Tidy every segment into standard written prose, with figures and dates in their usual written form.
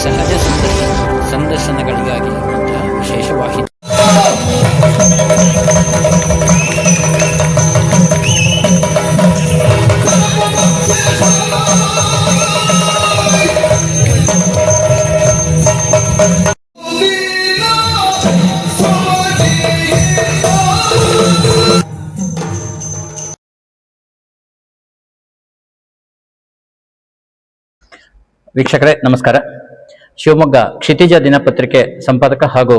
ಸಹಜ ಸಂದರ್ಶನಗಳಿಗಾಗಿ ವಿಶೇಷ ವಾಹಿನಿ. ವೀಕ್ಷಕರೇ ನಮಸ್ಕಾರ. ಶಿವಮೊಗ್ಗ ಕ್ಷಿತಿಜ ದಿನಪತ್ರಿಕೆ ಸಂಪಾದಕ ಹಾಗೂ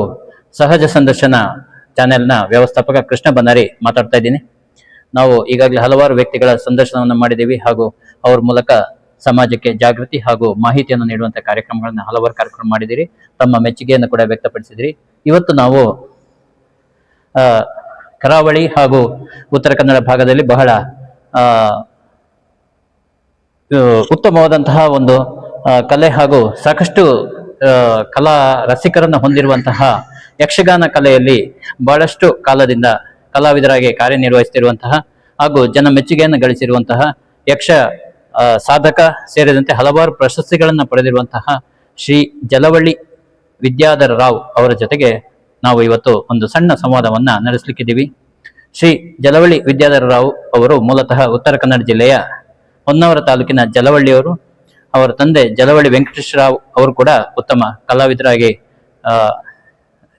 ಸಹಜ ಸಂದರ್ಶನ ಚಾನೆಲ್ನ ವ್ಯವಸ್ಥಾಪಕ ಕೃಷ್ಣ ಬನ್ನಾರಿ ಮಾತಾಡ್ತಾ ಇದ್ದೀನಿ. ನಾವು ಈಗಾಗಲೇ ಹಲವಾರು ವ್ಯಕ್ತಿಗಳ ಸಂದರ್ಶನವನ್ನು ಮಾಡಿದ್ದೀವಿ ಹಾಗೂ ಅವ್ರ ಮೂಲಕ ಸಮಾಜಕ್ಕೆ ಜಾಗೃತಿ ಹಾಗೂ ಮಾಹಿತಿಯನ್ನು ನೀಡುವಂಥ ಕಾರ್ಯಕ್ರಮಗಳನ್ನ ಹಲವಾರು ಕಾರ್ಯಕ್ರಮ ಮಾಡಿದ್ದೀರಿ. ತಮ್ಮ ಮೆಚ್ಚುಗೆಯನ್ನು ಕೂಡ ವ್ಯಕ್ತಪಡಿಸಿದಿರಿ. ಇವತ್ತು ನಾವು ಕರಾವಳಿ ಹಾಗೂ ಉತ್ತರ ಕನ್ನಡ ಭಾಗದಲ್ಲಿ ಬಹಳ ಉತ್ತಮವಾದಂತಹ ಒಂದು ಕಲೆ ಹಾಗೂ ಸಾಕಷ್ಟು ಕಲಾ ರಸಿಕರನ್ನು ಹೊಂದಿರುವಂತಹ ಯಕ್ಷಗಾನ ಕಲೆಯಲ್ಲಿ ಬಹಳಷ್ಟು ಕಾಲದಿಂದ ಕಲಾವಿದರಾಗಿ ಕಾರ್ಯನಿರ್ವಹಿಸುತ್ತಿರುವಂತಹ ಹಾಗೂ ಜನ ಮೆಚ್ಚುಗೆಯನ್ನು ಗಳಿಸಿರುವಂತಹ ಯಕ್ಷ ಸಾಧಕ ಸೇರಿದಂತೆ ಹಲವಾರು ಪ್ರಶಸ್ತಿಗಳನ್ನು ಪಡೆದಿರುವಂತಹ ಶ್ರೀ ಜಲವಳ್ಳಿ ವಿದ್ಯಾಧರ ರಾವ್ ಅವರ ಜೊತೆಗೆ ನಾವು ಇವತ್ತು ಒಂದು ಸಣ್ಣ ಸಂವಾದವನ್ನ ನಡೆಸಲಿಕ್ಕಿದ್ದೀವಿ. ಶ್ರೀ ಜಲವಳ್ಳಿ ವಿದ್ಯಾಧರ ರಾವ್ ಅವರು ಮೂಲತಃ ಉತ್ತರ ಕನ್ನಡ ಜಿಲ್ಲೆಯ ಹೊನ್ನಾವರ ತಾಲೂಕಿನ ಜಲವಳ್ಳಿಯವರು. ಅವರ ತಂದೆ ಜಲವಳ್ಳಿ ವೆಂಕಟೇಶ್ವರರಾವ್ ಅವರು ಕೂಡ ಉತ್ತಮ ಕಲಾವಿದರಾಗಿ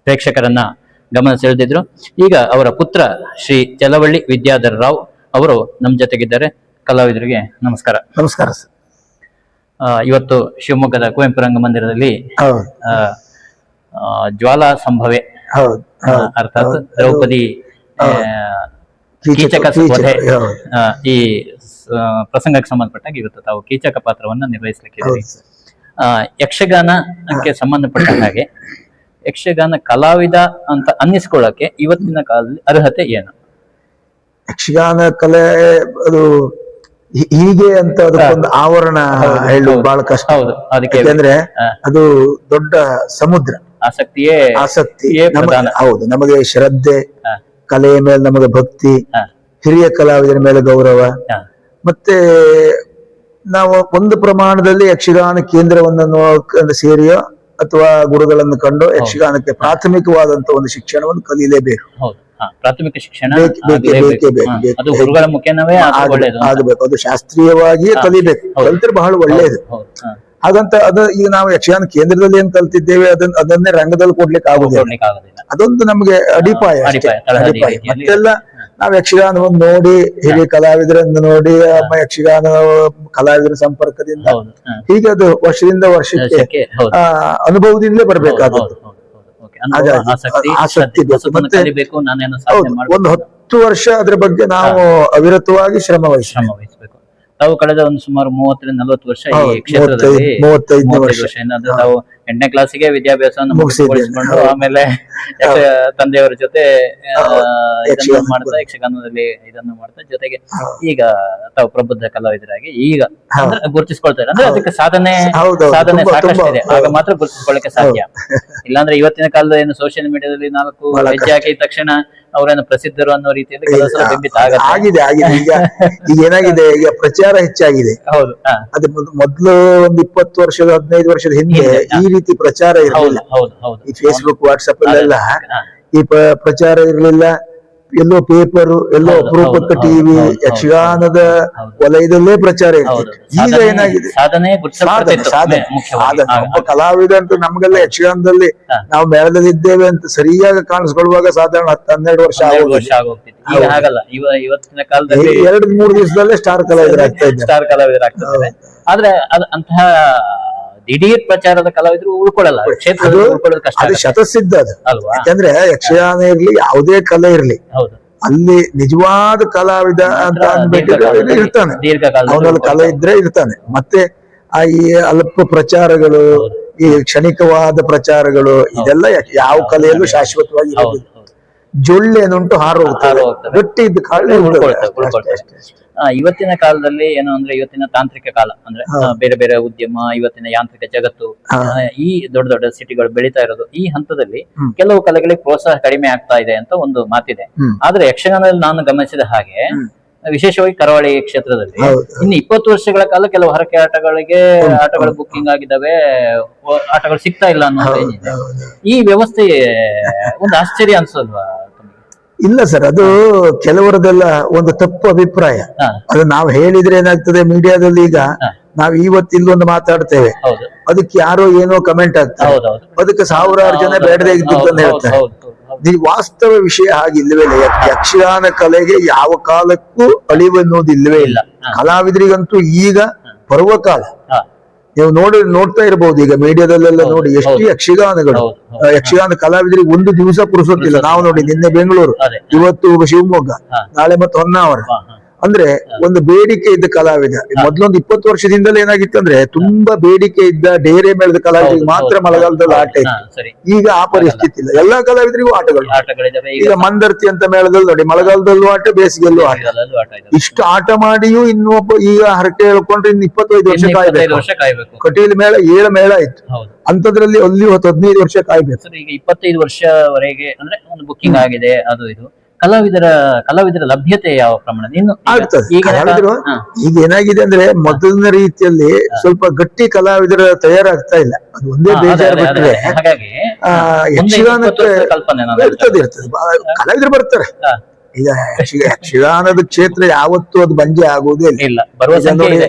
ಪ್ರೇಕ್ಷಕರನ್ನ ಗಮನ ಸೆಳೆದಿದ್ರು. ಈಗ ಅವರ ಪುತ್ರ ಶ್ರೀ ಜಲವಳ್ಳಿ ವಿದ್ಯಾಧರ ರಾವ್ ಅವರು ನಮ್ಮ ಜೊತೆಗಿದ್ದಾರೆ. ಕಲಾವಿದರಿಗೆ ನಮಸ್ಕಾರ. ನಮಸ್ಕಾರ ಸರ್. ಇವತ್ತು ಶಿವಮೊಗ್ಗದ ಕುವೆಂಪು ರಂಗಮಂದಿರದಲ್ಲಿ ಜ್ವಾಲಾ ಸಂಭವೆ ಅರ್ಥಾತ್ ದ್ರೌಪದಿ ಕೀಚಕ ವಧೆ ಈ ಪ್ರಸಂಗಕ್ಕೆ ಸಂಬಂಧಪಟ್ಟಾಗ ಇವತ್ತು ತಾವು ಕೀಚಕ ಪಾತ್ರವನ್ನ ನಿರ್ವಹಿಸಲಿಕ್ಕಿದ್ದೀರಿ. ಯಕ್ಷಗಾನಕ್ಕೆ ಸಂಬಂಧಪಟ್ಟ ಹಾಗೆ ಯಕ್ಷಗಾನ ಕಲಾವಿದ ಅಂತ ಅನ್ನಿಸ್ಕೊಳ್ಳಕ್ಕೆ ಇವತ್ತಿನ ಕಾಲದಲ್ಲಿ ಅರ್ಹತೆ ಏನು? ಯಕ್ಷಗಾನ ಕಲೆ ಅದು ಹೀಗೆ ಅಂತ ಅದಕ್ಕೊಂದು ಆವರಣ ಹೇಳುದು ಬಹಳ ಕಷ್ಟ. ಹೌದು, ಅದಕ್ಕೆ ಯಾಕಂದ್ರೆ ಅದು ದೊಡ್ಡ ಸಮುದ್ರ. ಆಸಕ್ತಿಯೇ ಪ್ರಧಾನ. ಹೌದು, ನಮಗೆ ಶ್ರದ್ಧೆ, ಕಲೆಯ ಮೇಲೆ ನಮಗೆ ಭಕ್ತಿ, ಹಿರಿಯ ಕಲಾವಿದರ ಮೇಲೆ ಗೌರವ, ಮತ್ತೆ ನಾವು ಒಂದು ಪ್ರಮಾಣದಲ್ಲಿ ಯಕ್ಷಗಾನ ಕೇಂದ್ರವನ್ನು ಸೇರಿಯೋ ಅಥವಾ ಗುರುಗಳನ್ನು ಕಂಡು ಯಕ್ಷಗಾನಕ್ಕೆ ಪ್ರಾಥಮಿಕವಾದಂತ ಒಂದು ಶಿಕ್ಷಣವನ್ನು ಕಲೀಲೇಬೇಕು. ಪ್ರಾಥಮಿಕ ಶಿಕ್ಷಣ ಆಗಬೇಕು. ಅದು ಶಾಸ್ತ್ರೀಯವಾಗಿಯೇ ಕಲಿಬೇಕು. ಕಲಿತರೆ ಬಹಳ ಒಳ್ಳೆಯದು. ಹಾಗಂತ ಈಗ ನಾವು ಯಕ್ಷಗಾನ ಕೇಂದ್ರದಲ್ಲಿ ಏನ್ ಕಲ್ತಿದ್ದೇವೆ ಅದನ್ನೇ ರಂಗದಲ್ಲಿ ಕೊಡ್ಲಿಕ್ಕೆ ಆಗುದಿಲ್ಲ. ಅದೊಂದು ನಮಗೆ ಅಡಿಪಾಯ. ಮತ್ತೆಲ್ಲ ನಾವು ಯಕ್ಷಗಾನವನ್ನು ನೋಡಿ, ಹಿರಿಯ ಕಲಾವಿದರನ್ನು ನೋಡಿ, ಯಕ್ಷಗಾನ ಕಲಾವಿದರ ಸಂಪರ್ಕದಿಂದ ಹೀಗೆ ಅದು ವರ್ಷದಿಂದ ವರ್ಷಕ್ಕೆ ಅನುಭವದಿಂದಲೇ ಬರ್ಬೇಕಾದದ್ದು. ಆಸಕ್ತಿ ಬೇಕು. ಮತ್ತೆ ಒಂದು 10 ವರ್ಷ ಅದ್ರ ಬಗ್ಗೆ ನಾವು ಅವಿರತವಾಗಿ ಶ್ರಮ ವಹಿಸಬೇಕು. ತಾವು ಕಳೆದ ಒಂದು ಸುಮಾರು 30-40 ವರ್ಷ ಈ ಕ್ಷೇತ್ರದಲ್ಲಿ 35 ವರ್ಷ ತಾವು 8ನೇ ಕ್ಲಾಸಿಗೆ ವಿದ್ಯಾಭ್ಯಾಸವನ್ನು ಮುಗಿಸಿಕೊಂಡು ಆಮೇಲೆ ತಂದೆಯವರ ಜೊತೆ ಇದನ್ನು ಮಾಡ್ತಾ ಯಕ್ಷಗಾನದಲ್ಲಿ ಇದನ್ನು ಮಾಡ್ತಾ ಜೊತೆಗೆ ಈಗ ತಾವು ಪ್ರಬುದ್ಧ ಕಲಾವಿದರಾಗಿ ಈಗ ಗುರುತಿಸ್ಕೊಳ್ತಾರೆ. ಅಂದ್ರೆ ಅದಕ್ಕೆ ಸಾಧನೆ ಸಾಕಷ್ಟು ಇದೆ. ಆಗ ಮಾತ್ರ ಗುರುತಿಸ್ಕೊಳ್ಳಕ್ಕೆ ಸಾಧ್ಯ. ಇಲ್ಲಾಂದ್ರೆ ಇವತ್ತಿನ ಕಾಲದ ಏನು ಸೋಷಿಯಲ್ ಮೀಡಿಯಾದಲ್ಲಿ 4 ಹೆಜ್ಜೆ ಹಾಕಿದ ತಕ್ಷಣ ಅವರೇನು ಪ್ರಸಿದ್ಧರು ಅನ್ನೋ ರೀತಿಯಲ್ಲಿ ಕೆಲಸ ಬಿಂಬಿತ ಆಗಿದೆ. ಈಗ ಏನಾಗಿದೆ, ಈಗ ಪ್ರಚಾರ ಹೆಚ್ಚಾಗಿದೆ. ಹೌದು, ಅದು ಮೊದಲು ಒಂದು 20 ವರ್ಷದ 15 ವರ್ಷದ ಹಿಂದೆ ಈ ರೀತಿ ಪ್ರಚಾರ ಇರಲಿಲ್ಲ. ಈ ಫೇಸ್ಬುಕ್, ವಾಟ್ಸಪ್ ಅಲ್ಲೆಲ್ಲ ಈ ಪ್ರಚಾರ ಇರಲಿಲ್ಲ. ಎಲ್ಲೋ ಪೇಪರು, ಎಲ್ಲೋ ಅಪರೂಪಕ್ಕೆ ಟಿವಿ, ಯಕ್ಷಗಾನದ ವಲಯದಲ್ಲೇ ಪ್ರಚಾರ ಇರ್ತದೆ. ಈಗ ಏನಾಗಿದೆ, ಒಬ್ಬ ಕಲಾವಿದ ಅಂತ ನಮ್ಗೆಲ್ಲ ಯಕ್ಷಗಾನದಲ್ಲಿ ನಾವು ಮೇಳದಲ್ಲಿ ಇದ್ದೇವೆ ಅಂತ ಸರಿಯಾಗಿ ಕಾಣಿಸ್ಕೊಳ್ಳುವಾಗ ಸಾಧಾರಣ 10-12 ವರ್ಷ ಇವತ್ತಿನ ಕಾಲದಲ್ಲಿ 2-3 ದಿವಸದಲ್ಲೇ ಸ್ಟಾರ್ ಕಲಾವಿದರಾಗ್ತಾರೆ. ಆದ್ರೆ ಅಂತಹ ದಿಢೀರ್ ಪ್ರಚಾರದ ಕಲಾವಿದರು ಉಳ್ಕೊಳ್ಳಲ್ಲ, ಕ್ಷೇತ್ರದಲ್ಲಿ ಉಳ್ಕೊಳ್ಳೋದು ಕಷ್ಟ. ಅದು ಶತಸಿದ್ಧ ಅದು ಅಲ್ವಾ? ಯಾಕಂದ್ರೆ ಯಕ್ಷಗಾನ ಇರ್ಲಿ, ಯಾವುದೇ ಕಲೆ ಇರ್ಲಿ, ಅಲ್ಲಿ ನಿಜವಾದ ಕಲಾವಿದ ಅಂತ ಇರ್ತಾನೆ. ಅವನಲ್ಲಿ ಕಲೆ ಇದ್ರೆ ಇರ್ತಾನೆ. ಮತ್ತೆ ಈ ಅಲ್ಪ ಪ್ರಚಾರಗಳು, ಈ ಕ್ಷಣಿಕವಾದ ಪ್ರಚಾರಗಳು, ಇದೆಲ್ಲ ಯಾವ ಕಲೆಯಲ್ಲೂ ಶಾಶ್ವತವಾಗಿ ಇರೋದಿಲ್ಲ. ಜೊಳ್ಳೇನುಂಟು ಹಾರೋಗ್ತದೆ, ಗಟ್ಟಿ ಇದ್ದ ಕಾಳು ಉಳ್ಕೊಳ್ತದೆ. ಇವತ್ತಿನ ಕಾಲದಲ್ಲಿ ಏನು ಅಂದ್ರೆ ಇವತ್ತಿನ ತಾಂತ್ರಿಕ ಕಾಲ ಅಂದ್ರೆ ಬೇರೆ ಬೇರೆ ಉದ್ಯಮ, ಇವತ್ತಿನ ಯಾಂತ್ರಿಕ ಜಗತ್ತು, ಈ ದೊಡ್ಡ ದೊಡ್ಡ ಸಿಟಿಗಳು ಬೆಳೀತಾ ಇರೋದು, ಈ ಹಂತದಲ್ಲಿ ಕೆಲವು ಕಲೆಗಳಿಗೆ ಪ್ರೋತ್ಸಾಹ ಕಡಿಮೆ ಆಗ್ತಾ ಇದೆ ಅಂತ ಒಂದು ಮಾತಿದೆ. ಆದ್ರೆ ಯಕ್ಷಗಾನದಲ್ಲಿ ನಾನು ಗಮನಿಸಿದ ಹಾಗೆ ವಿಶೇಷವಾಗಿ ಕರಾವಳಿ ಕ್ಷೇತ್ರದಲ್ಲಿ ಹೌದು. ಇನ್ನು 20 ವರ್ಷಗಳ ಕಾಲ ಕೆಲವು ಹರಕೆ ಆಟಗಳು ಬುಕ್ಕಿಂಗ್ ಆಗಿದ್ದಾವೆ, ಆಟಗಳು ಸಿಗ್ತಾ ಇಲ್ಲ ಅನ್ನೋ ಏನಿದೆ. ಈ ವ್ಯವಸ್ಥೆ ಒಂದು ಆಶ್ಚರ್ಯ ಅನ್ಸಲ್ವಾ? ಇಲ್ಲ ಸರ್, ಅದು ಕೆಲವರದೆಲ್ಲ ಒಂದು ತಪ್ಪು ಅಭಿಪ್ರಾಯ. ಅದು ನಾವು ಹೇಳಿದ್ರೆ ಏನಾಗ್ತದೆ, ಮೀಡಿಯಾದಲ್ಲಿ ಈಗ ನಾವು ಇವತ್ತು ಇಲ್ಲೊಂದು ಮಾತಾಡ್ತೇವೆ, ಹೌದು, ಅದಕ್ಕೆ ಯಾರೋ ಏನೋ ಕಮೆಂಟ್ ಆಗ್ತಾರೆ, ಹೌದೌದು, ಅದಕ್ಕೆ ಸಾವಿರಾರು ಜನ ಬೇಡದೇ ಇದ್ದಿದ್ದು ಅಂತ ಹೇಳ್ತಾರೆ. ಈ ವಾಸ್ತವ ವಿಷಯ ಹಾಗಿಲ್ಲವೇ ಇಲ್ಲ. ಯಕ್ಷಗಾನ ಕಲೆಗೆ ಯಾವ ಕಾಲಕ್ಕೂ ಅಳಿವು ಅನ್ನೋದು ಇಲ್ಲವೇ ಇಲ್ಲ. ಕಲಾವಿದರಿಗಂತೂ ಈಗ ಪರ್ವಕಾಲ. ನೀವು ನೋಡ್ತಾ ಇರಬಹುದು, ಈಗ ಮೀಡಿಯಾದಲ್ಲೆಲ್ಲ ನೋಡಿ ಎಷ್ಟು ಯಕ್ಷಗಾನಗಳು, ಯಕ್ಷಗಾನ ಕಲಾವಿದರಿಗೆ ಒಂದು ದಿವಸ ಪುರುಸೊತ್ತಿಲ್ಲ. ನಾವು ನೋಡಿ ನಿನ್ನೆ ಬೆಂಗಳೂರು, ಇವತ್ತು ಶಿವಮೊಗ್ಗ, ನಾಳೆ ಮತ್ತೆ ಹೊನ್ನಾವರ. ಅಂದ್ರೆ ಒಂದು ಬೇಡಿಕೆ ಇದ್ದ ಕಲಾವಿದ. ಮೊದ್ಲೊಂದು 20 ವರ್ಷದಿಂದಲೇ ಏನಾಗಿತ್ತು ಅಂದ್ರೆ, ತುಂಬಾ ಬೇಡಿಕೆ ಇದ್ದ ಡೇರೆ ಮೇಳದ ಕಲಾವಿದರಿಗೆ ಮಾತ್ರ ಮಳೆಗಾಲದಲ್ಲಿ ಆಟ ಇತ್ತು. ಈಗ ಆ ಪರಿಸ್ಥಿತಿ ಇಲ್ಲ, ಎಲ್ಲಾ ಕಲಾವಿದರಿಗೂ ಆಟಗಳು. ಈಗ ಮಂದರ್ತಿ ಅಂತ ಮೇಳದಲ್ಲಿ ನೋಡಿ, ಮಳೆಗಾಲದಲ್ಲೂ ಆಟ, ಬೇಸಿಗೆಯಲ್ಲೂ ಆಟ. ಇಷ್ಟು ಆಟ ಮಾಡಿಯೂ ಇನ್ನೊಬ್ಬ ಈಗ ಹರಕೆ ಹೇಳ್ಕೊಂಡ್ರೆ ಇನ್ನು 25 ವರ್ಷ ಕಾಯ್ಬೇಕು. ಕಟೀಲ್ ಮೇಳ 7 ಮೇಳ ಇತ್ತು, ಅಂತದ್ರಲ್ಲಿ ಅಲ್ಲಿ 15 ವರ್ಷ ಕಾಯ್ಬೇಕು. ಈಗ 25 ವರ್ಷವರೆಗೆ ಅಂದ್ರೆ ಒಂದು ಬುಕ್ಕಿಂಗ್ ಆಗಿದೆ, ಅದು ಇದು. ಕಲಾವಿದರ ಲಭ್ಯತೆ ಯಾವ ಪ್ರಮಾಣ ಆಗ್ತದೆ? ಈಗ ಏನಾಗಿದೆ ಅಂದ್ರೆ, ಮೊದಲಿನ ರೀತಿಯಲ್ಲಿ ಸ್ವಲ್ಪ ಗಟ್ಟಿ ಕಲಾವಿದರ ತಯಾರಾಗ್ತಾ ಇಲ್ಲ. ಅದು ಒಂದೇ ಬೇಜಾರು ಬಿಟ್ಟರೆ ಯಕ್ಷಗಾನಕ್ಕೆ ಇರ್ತದೆ. ಕಲಾವಿದರು ಬರ್ತಾರೆ. ಈಗ ಯಕ್ಷಗಾನದ ಕ್ಷೇತ್ರ ಯಾವತ್ತೂ ಅದು ಬಂಜೆ ಆಗುವುದೇ ಇಲ್ಲ. ನೋಡಿ,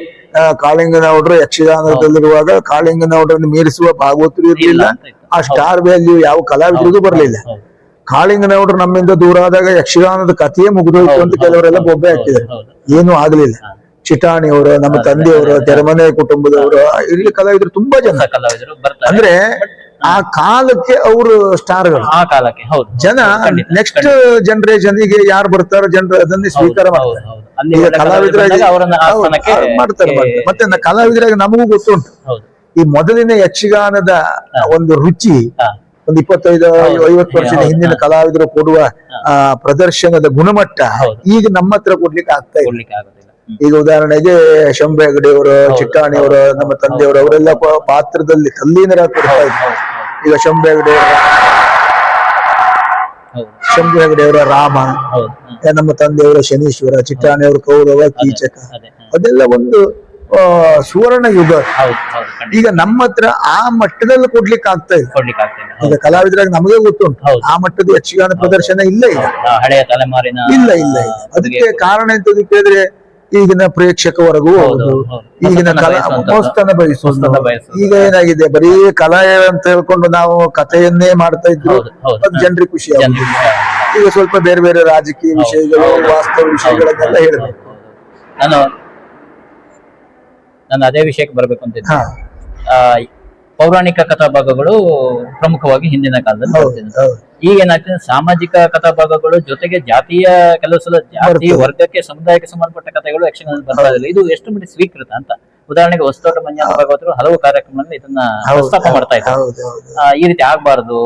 ಕಾಳಿಂಗನೌಡರು ಯಕ್ಷಗಾನದಲ್ಲಿರುವಾಗ ಕಾಳಿಂಗನೌಡರನ್ನು ಮೀರಿಸುವ ಭಾಗವತರು ಇರಲಿಲ್ಲ, ಆ ಸ್ಟಾರ್ ವ್ಯಾಲ್ಯೂ ಯಾವ ಕಲಾವಿದರಿಗೂ ಬರಲಿಲ್ಲ. ಕಾಳಿಂಗನೌಡರು ನಮ್ಮಿಂದ ದೂರ ಆದಾಗ ಯಕ್ಷಗಾನದ ಕಥೆಯೇ ಮುಗಿದೋಯ್ತು ಅಂತ ಕೆಲವರೆಲ್ಲ ಬೊಬ್ಬೆ ಹಾಕಿದ್ದಾರೆ. ಏನು ಆಗ್ಲಿಲ್ಲ. ಚಿಟಾಣಿಯವರು, ನಮ್ಮ ತಂದೆಯವರು, ತೆರೆಮನೆ ಕುಟುಂಬದವರು, ಇಲ್ಲಿ ಕಲಾವಿದರು ತುಂಬಾ ಜನ. ಅಂದ್ರೆ ಆ ಕಾಲಕ್ಕೆ ಅವರು ಸ್ಟಾರ್ಗಳು. ಆ ಕಾಲಕ್ಕೆ ಜನ ನೆಕ್ಸ್ಟ್ ಜನರೇಷನ್ ಗೆ ಯಾರು ಬರ್ತಾರೋ ಜನರು ಅದನ್ನೇ ಸ್ವೀಕಾರ ಮಾಡ್ತಾರೆ. ಈಗ ಕಲಾವಿದರಾಗಿ ಮಾಡ್ತಾರೆ. ಮತ್ತೆ ಕಲಾವಿದರಾಗಿ ನಮಗೂ ಗೊತ್ತುಂಟು, ಈ ಮೊದಲಿನ ಯಕ್ಷಗಾನದ ಒಂದು ರುಚಿ ಒಂದು 25-50 ವರ್ಷದ ಹಿಂದಿನ ಕಲಾವಿದರು ಕೊಡುವ ಪ್ರದರ್ಶನದ ಗುಣಮಟ್ಟ ಈಗ ನಮ್ಮ ಹತ್ರ ಕೊಡ್ಲಿಕ್ಕೆ ಆಗ್ತಾ ಇಲ್ಲ. ಈಗ ಉದಾಹರಣೆಗೆ ಶಂಭು ಹೆಗಡೆಯವರು, ಚಿಟ್ಟಾಣಿಯವರು, ನಮ್ಮ ತಂದೆಯವರು, ಅವರೆಲ್ಲ ಪಾತ್ರದಲ್ಲಿ ತಲ್ಲೀನರಾಗಿ ಕೊಡ್ತಾ ಇದ್ರು. ಈಗ ಶಂಭು ಹೆಗಡೆಯವರ ರಾಮ, ನಮ್ಮ ತಂದೆಯವರ ಶನೀಶ್ವರ, ಚಿಟ್ಟಾಣಿಯವರು ಕೌರವ, ಕೀಚಕ, ಅದೆಲ್ಲ ಒಂದು ಸುವರ್ಣ ಯುಗ. ಈಗ ನಮ್ಮ ಹತ್ರ ಆ ಮಟ್ಟದಲ್ಲಿ ಕೊಡ್ಲಿಕ್ಕೆ ಆಗ್ತಾ ಇಲ್ಲ. ಈಗ ಕಲಾವಿದರಾಗಿ ನಮಗೆ ಗೊತ್ತುಂಟು, ಆ ಮಟ್ಟದ ಯಕ್ಷಗಾನ ಪ್ರದರ್ಶನ ಇಲ್ಲ ಈಗ, ಹಳೆಯ ತಲೆಮಾರಿನ ಇಲ್ಲ. ಅದಕ್ಕೆ ಕಾರಣ ಎಂತ ಕೇಳಿದ್ರೆ, ಈಗಿನ ಪ್ರೇಕ್ಷಕ ವರ್ಗವೂ ಹೌದು, ಈಗಿನ ಮೋಸ್ತನ ಬಯಸೋದು. ಈಗ ಏನಾಗಿದೆ, ಬರೀ ಕಲಾ ಅಂತ ಹೇಳ್ಕೊಂಡು ನಾವು ಕಥೆಯನ್ನೇ ಮಾಡ್ತಾ ಇದ್ರು, ಅದು ಜನರಿಗೆ ಖುಷಿ ಆಗುತ್ತೆ. ಈಗ ಸ್ವಲ್ಪ ಬೇರೆ ಬೇರೆ ರಾಜಕೀಯ ವಿಷಯಗಳು, ವಾಸ್ತವ ವಿಷಯಗಳನ್ನೆಲ್ಲ ಹೇಳಬೇಕು. ನಾನು ಅದೇ ವಿಷಯಕ್ಕೆ ಬರ್ಬೇಕು ಅಂತ ಪೌರಾಣಿಕ ಕಥಾಭಾಗಗಳು ಪ್ರಮುಖವಾಗಿ ಹಿಂದಿನ ಕಾಲದಲ್ಲಿ ಈಗ ಏನಾಗ್ತದೆ, ಸಾಮಾಜಿಕ ಕಥಾಭಾಗಗಳು ಜೊತೆಗೆ ಜಾತಿಯ ಕೆಲವು ಸಲ ಜಾತಿ ವರ್ಗಕ್ಕೆ ಸಮುದಾಯಕ್ಕೆ ಸಂಬಂಧಪಟ್ಟ ಕಥೆಗಳು ಯಕ್ಷಗಾನದಲ್ಲಿ ಬರ್ತಾ ಇಲ್ಲ. ಇದು ಎಷ್ಟು ಮಟ್ಟಿಗೆ ಸ್ವೀಕೃತ ಅಂತ? ಉದಾಹರಣೆಗೆ ಹೊಸತೋಟ ಮಂಜಾನ ಭಾಗವತರು ಹಲವು ಕಾರ್ಯಕ್ರಮಗಳಲ್ಲಿ ಇದನ್ನ ಪ್ರಸ್ತಾಪ ಮಾಡ್ತಾ ಇದ್ದಾರೆ. ಈ ರೀತಿ ಆಗ್ಬಾರ್ದು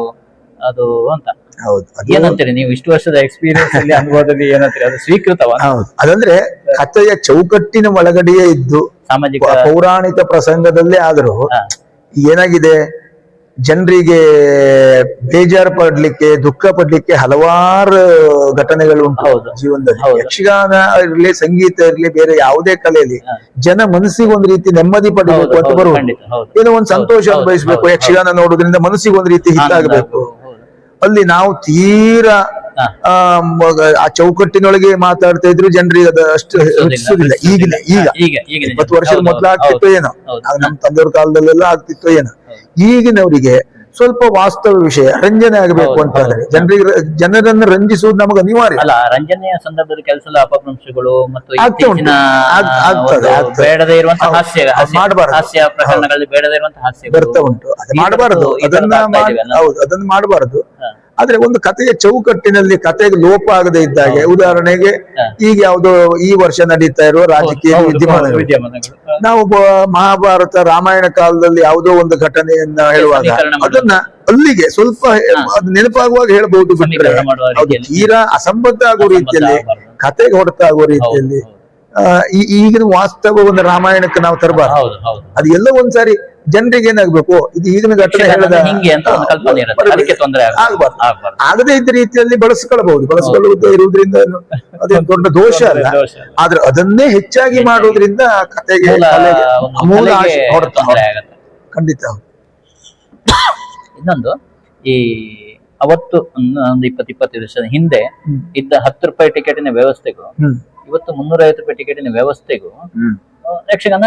ಅದು ಅಂತ. ಏನಂತೀರಿ ನೀವು? ಇಷ್ಟು ವರ್ಷದ ಎಕ್ಸ್ಪೀರಿಯನ್ಸ್ ಅಲ್ಲಿ, ಅನುಭವದಲ್ಲಿ ಏನಂತೀರಿ? ಅದು ಸ್ವೀಕೃತವ? ಅದಂದ್ರೆ ಕಥೆಯ ಚೌಕಟ್ಟಿನ ಒಳಗಡೆಯೇ ಇದ್ದು ಸಾಮಾಜಿಕ ಪೌರಾಣಿಕ ಪ್ರಸಂಗದಲ್ಲೇ ಆದರೂ ಏನಾಗಿದೆ, ಜನರಿಗೆ ಬೇಜಾರು ಪಡ್ಲಿಕ್ಕೆ, ದುಃಖ ಪಡ್ಲಿಕ್ಕೆ ಹಲವಾರು ಘಟನೆಗಳು ಉಂಟು ಜೀವನದಲ್ಲಿ. ಯಕ್ಷಗಾನ ಇರ್ಲಿ, ಸಂಗೀತ ಇರ್ಲಿ, ಬೇರೆ ಯಾವುದೇ ಕಲೆಯಲ್ಲಿ ಜನ ಮನಸ್ಸಿಗೆ ಒಂದು ರೀತಿ ನೆಮ್ಮದಿ ಪಡಿಬೇಕು ಅಂತ ಬರುವುದು, ಏನೋ ಒಂದು ಸಂತೋಷ ಅನುಭವಿಸ್ಬೇಕು. ಯಕ್ಷಗಾನ ನೋಡೋದ್ರಿಂದ ಮನಸ್ಸಿಗೆ ಒಂದು ರೀತಿ ಹಿತಾಗಬೇಕು. ಅಲ್ಲಿ ನಾವು ತೀರಾ ಆ ಚೌಕಟ್ಟಿನೊಳಗೆ ಮಾತಾಡ್ತಾ ಇದ್ರು, ಜನರಿಗೆ ಅದು ಅಷ್ಟು ಹೆಚ್ಚಿಸುದಿಲ್ಲ. ಈಗ 20 ವರ್ಷದ ಮೊದಲು ಆಗ್ತಿತ್ತು ಏನೋ, ನಮ್ಮ ತಂದೆಯವ್ರ ಕಾಲದಲ್ಲೆಲ್ಲ ಆಗ್ತಿತ್ತು ಏನೋ. ಈಗಿನವರಿಗೆ ಸ್ವಲ್ಪ ವಾಸ್ತವ ವಿಷಯ ರಂಜನೆ ಆಗಬೇಕು ಅಂತಾದ್ರೆ ಜನರನ್ನು ರಂಜಿಸುವುದು ನಮಗೆ ಅನಿವಾರ್ಯ. ಅಲ್ಲ, ರಂಜನೆಯ ಸಂದರ್ಭದಲ್ಲಿ ಕೆಲಸ ಅಪಭ್ರಂಶಗಳು ಮತ್ತು ಬೇಡದೇ ಇರುವಂತಹ ಹಾಸ್ಯ ಪ್ರಕರಣಗಳಲ್ಲಿ ಬೇಡದೇ ಇರುವಂತಹ ಹಾಸ್ಯ ಬರ್ತಾ ಉಂಟು. ಅದು ಮಾಡಬಾರದು, ಅದನ್ನು ಮಾಡಬಾರದು. ಆದ್ರೆ ಒಂದು ಕಥೆಯ ಚೌಕಟ್ಟಿನಲ್ಲಿ ಕಥೆಗೆ ಲೋಪ ಆಗದೆ ಇದ್ದಾಗೆ, ಉದಾಹರಣೆಗೆ ಈಗ ಯಾವುದೋ ಈ ವರ್ಷ ನಡೀತಾ ಇರುವ ರಾಜಕೀಯ ವಿದ್ಯಮಾನಗಳು, ನಾವು ಮಹಾಭಾರತ ರಾಮಾಯಣ ಕಾಲದಲ್ಲಿ ಯಾವುದೋ ಒಂದು ಘಟನೆಯನ್ನ ಹೇಳುವಾಗ ಅದನ್ನ ಅಲ್ಲಿಗೆ ಸ್ವಲ್ಪ ಅದು ನೆನಪಾಗುವಾಗ ಹೇಳ್ಬಹುದು ಬಿಟ್ಟರೆ, ಅದು ತೀರಾ ಅಸಂಬದ್ಧ ಆಗೋ ರೀತಿಯಲ್ಲಿ, ಕತೆಗೆ ಹೊಡೆತ ಆಗೋ ರೀತಿಯಲ್ಲಿ ಈಗಿನ ವಾಸ್ತವ ಒಂದು ರಾಮಾಯಣಕ್ಕೆ ನಾವು ತರಬಾರ್ದು. ಅದು ಎಲ್ಲ ಒಂದ್ಸಾರಿ ಜನರಿಗೆ ಏನಾಗ್ಬೇಕು, ಇದು ಈಗಿನ ಘಟನೆ ಹೇಳದ ಹಿಂಗೆ ಅಂತ ಒಂದು ಕಲ್ಪನೆ ಇರುತ್ತೆ, ಅದಕ್ಕೆ ತೊಂದರೆ ಆಗ್ಬಾರ್ದು. ಆಗದೇ ಇದ್ದ ರೀತಿಯಲ್ಲಿ ಬಳಸಿಕೊಳ್ಳುವುದರಿಂದ ಇರುವುದರಿಂದ ಅದೇನು ದೊಡ್ಡ ದೋಷ ಅಲ್ಲ. ಆದ್ರೆ ಅದನ್ನೇ ಹೆಚ್ಚಾಗಿ ಮಾಡೋದ್ರಿಂದ ಕತೆಗೆ ಮೂಲ ತೊಂದರೆ ಆಗುತ್ತೆ. ಖಂಡಿತ. ಇನ್ನೊಂದು, ಈ ಅವತ್ತು ಒಂದು 20-25 ವರ್ಷದ ಹಿಂದೆ ಇದ್ದ 10 ರೂಪಾಯಿ ಟಿಕೆಟಿನ ವ್ಯವಸ್ಥೆಗೂ ಇವತ್ತು 350 ರೂಪಾಯಿ ಟಿಕೆಟಿನ ವ್ಯವಸ್ಥೆಗೂ ಯಕ್ಷಗಾನ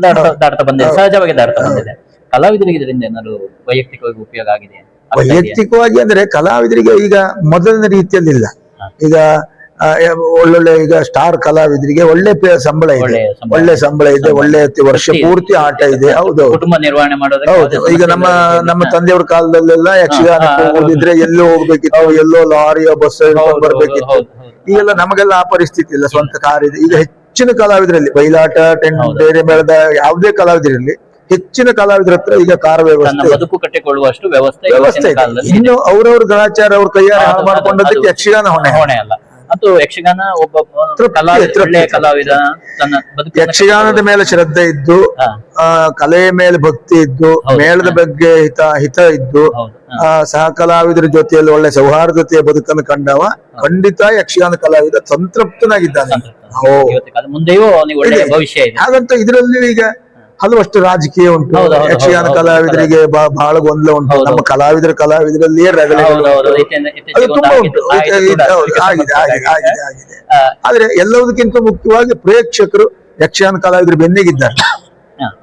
ದಾಟ್ತಾ ಬಂದಿದೆ, ಸಹಜವಾಗಿ ದಾಟ್ತಾ ಬಂದಿದೆ. ಕಲಾವಿದರಿಗೆ ಇದರಿಂದ ಏನಾದ್ರು ವೈಯಕ್ತಿಕವಾಗಿ ಉಪಯೋಗ ಆಗಿದೆ? ವೈಯಕ್ತಿಕವಾಗಿ ಅಂದ್ರೆ ಕಲಾವಿದರಿಗೆ ಈಗ ಮೊದಲಿನ ರೀತಿಯಲ್ಲಿ ಇಲ್ಲ. ಈಗ ಒಳ್ಳೊಳ್ಳೆ ಈಗ ಸ್ಟಾರ್ ಕಲಾವಿದರಿಗೆ ಒಳ್ಳೆ ಸಂಬಳ ಇದೆ, ಒಳ್ಳೆ ಸಂಬಳ ಇದೆ, ಒಳ್ಳೆ ವರ್ಷ ಪೂರ್ತಿ ಆಟ ಇದೆ. ಹೌದೌದು, ಕುಟುಂಬ ನಿರ್ವಹಣೆ ಮಾಡೋದು. ಹೌದು, ಈಗ ನಮ್ಮ ತಂದೆಯವ್ರ ಕಾಲದಲ್ಲೆಲ್ಲ ಯಕ್ಷಗಾನಕ್ಕೆ ಹೋಗಿದ್ರೆ ಎಲ್ಲೋ ಹೋಗ್ಬೇಕಿತ್ತು, ಎಲ್ಲೋ ಲಾರಿಯೋ ಬಸ್ ಹಿಡ್ಕೊಂಡು ಬರ್ಬೇಕಿತ್ತು. ಈಗೆಲ್ಲ ನಮಗೆಲ್ಲ ಆ ಪರಿಸ್ಥಿತಿ ಇಲ್ಲ, ಸ್ವಂತ ಕಾರ್ ಇದೆ. ಈಗ ಹೆಚ್ಚಿನ ಕಲಾವಿದರಲ್ಲಿ ಬಯಲಾಟ, ಬೇರೆ ಮೇಳದ ಯಾವುದೇ ಕಲಾವಿದರಿರಲಿ, ಹೆಚ್ಚಿನ ಕಲಾವಿದರ ಹತ್ರ ಈಗ ಕಾರ್ ವ್ಯವಸ್ಥೆ, ಬದುಕು ಕಟ್ಟಿಕೊಳ್ಳುವಷ್ಟು ವ್ಯವಸ್ಥೆ ಇದೆ. ಇನ್ನು ಅವ್ರವ್ರ ಗಣಾಚಾರ ಅವ್ರ ಕೈಯಾರ ಹಾಳು ಮಾಡ್ಕೊಂಡದಕ್ಕೆ ಯಕ್ಷಗಾನ ಹೊಣೆ ಅಲ್ಲ. ಮತ್ತು ಯಕ್ಷಗಾನ ಒಬ್ಬ ಕಲಾವಿದ ತನ್ನ ಯಕ್ಷಗಾನದ ಮೇಲೆ ಶ್ರದ್ಧೆ ಇದ್ದು, ಕಲೆಯ ಮೇಲೆ ಭಕ್ತಿ ಇದ್ದು, ಮೇಳದ ಬಗ್ಗೆ ಹಿತ ಇದ್ದು, ಸಹ ಕಲಾವಿದರ ಜೊತೆಯಲ್ಲಿ ಒಳ್ಳೆ ಸೌಹಾರ್ದತೆಯ ಬದುಕನ್ನು ಕಂಡವ ಖಂಡಿತ ಯಕ್ಷಗಾನ ಕಲಾವಿದ ಸಂತೃಪ್ತನಾಗಿದ್ದಾನೆ. ಮುಂದೆಯೂ ಒಳ್ಳೆಯ ಭವಿಷ್ಯ ಇದೆ. ಹಾಗಂತ ಇದರಲ್ಲಿ ಈಗ ಹಲವಷ್ಟು ರಾಜಕೀಯ ಉಂಟು, ಯಕ್ಷಗಾನ ಕಲಾವಿದರಿಗೆ ಬಹಳ ಗೊಂದಲ ಉಂಟು. ನಮ್ಮ ಕಲಾವಿದರಲ್ಲಿಯೇ ರಗಳೆ ಅದು ತುಂಬಾ ಉಂಟು, ಆಗಿದೆ. ಆದ್ರೆ ಎಲ್ಲದಕ್ಕಿಂತ ಮುಖ್ಯವಾಗಿ ಪ್ರೇಕ್ಷಕರು ಯಕ್ಷಗಾನ ಕಲಾವಿದರು ಬೆನ್ನಿಗಿದ್ದಾರೆ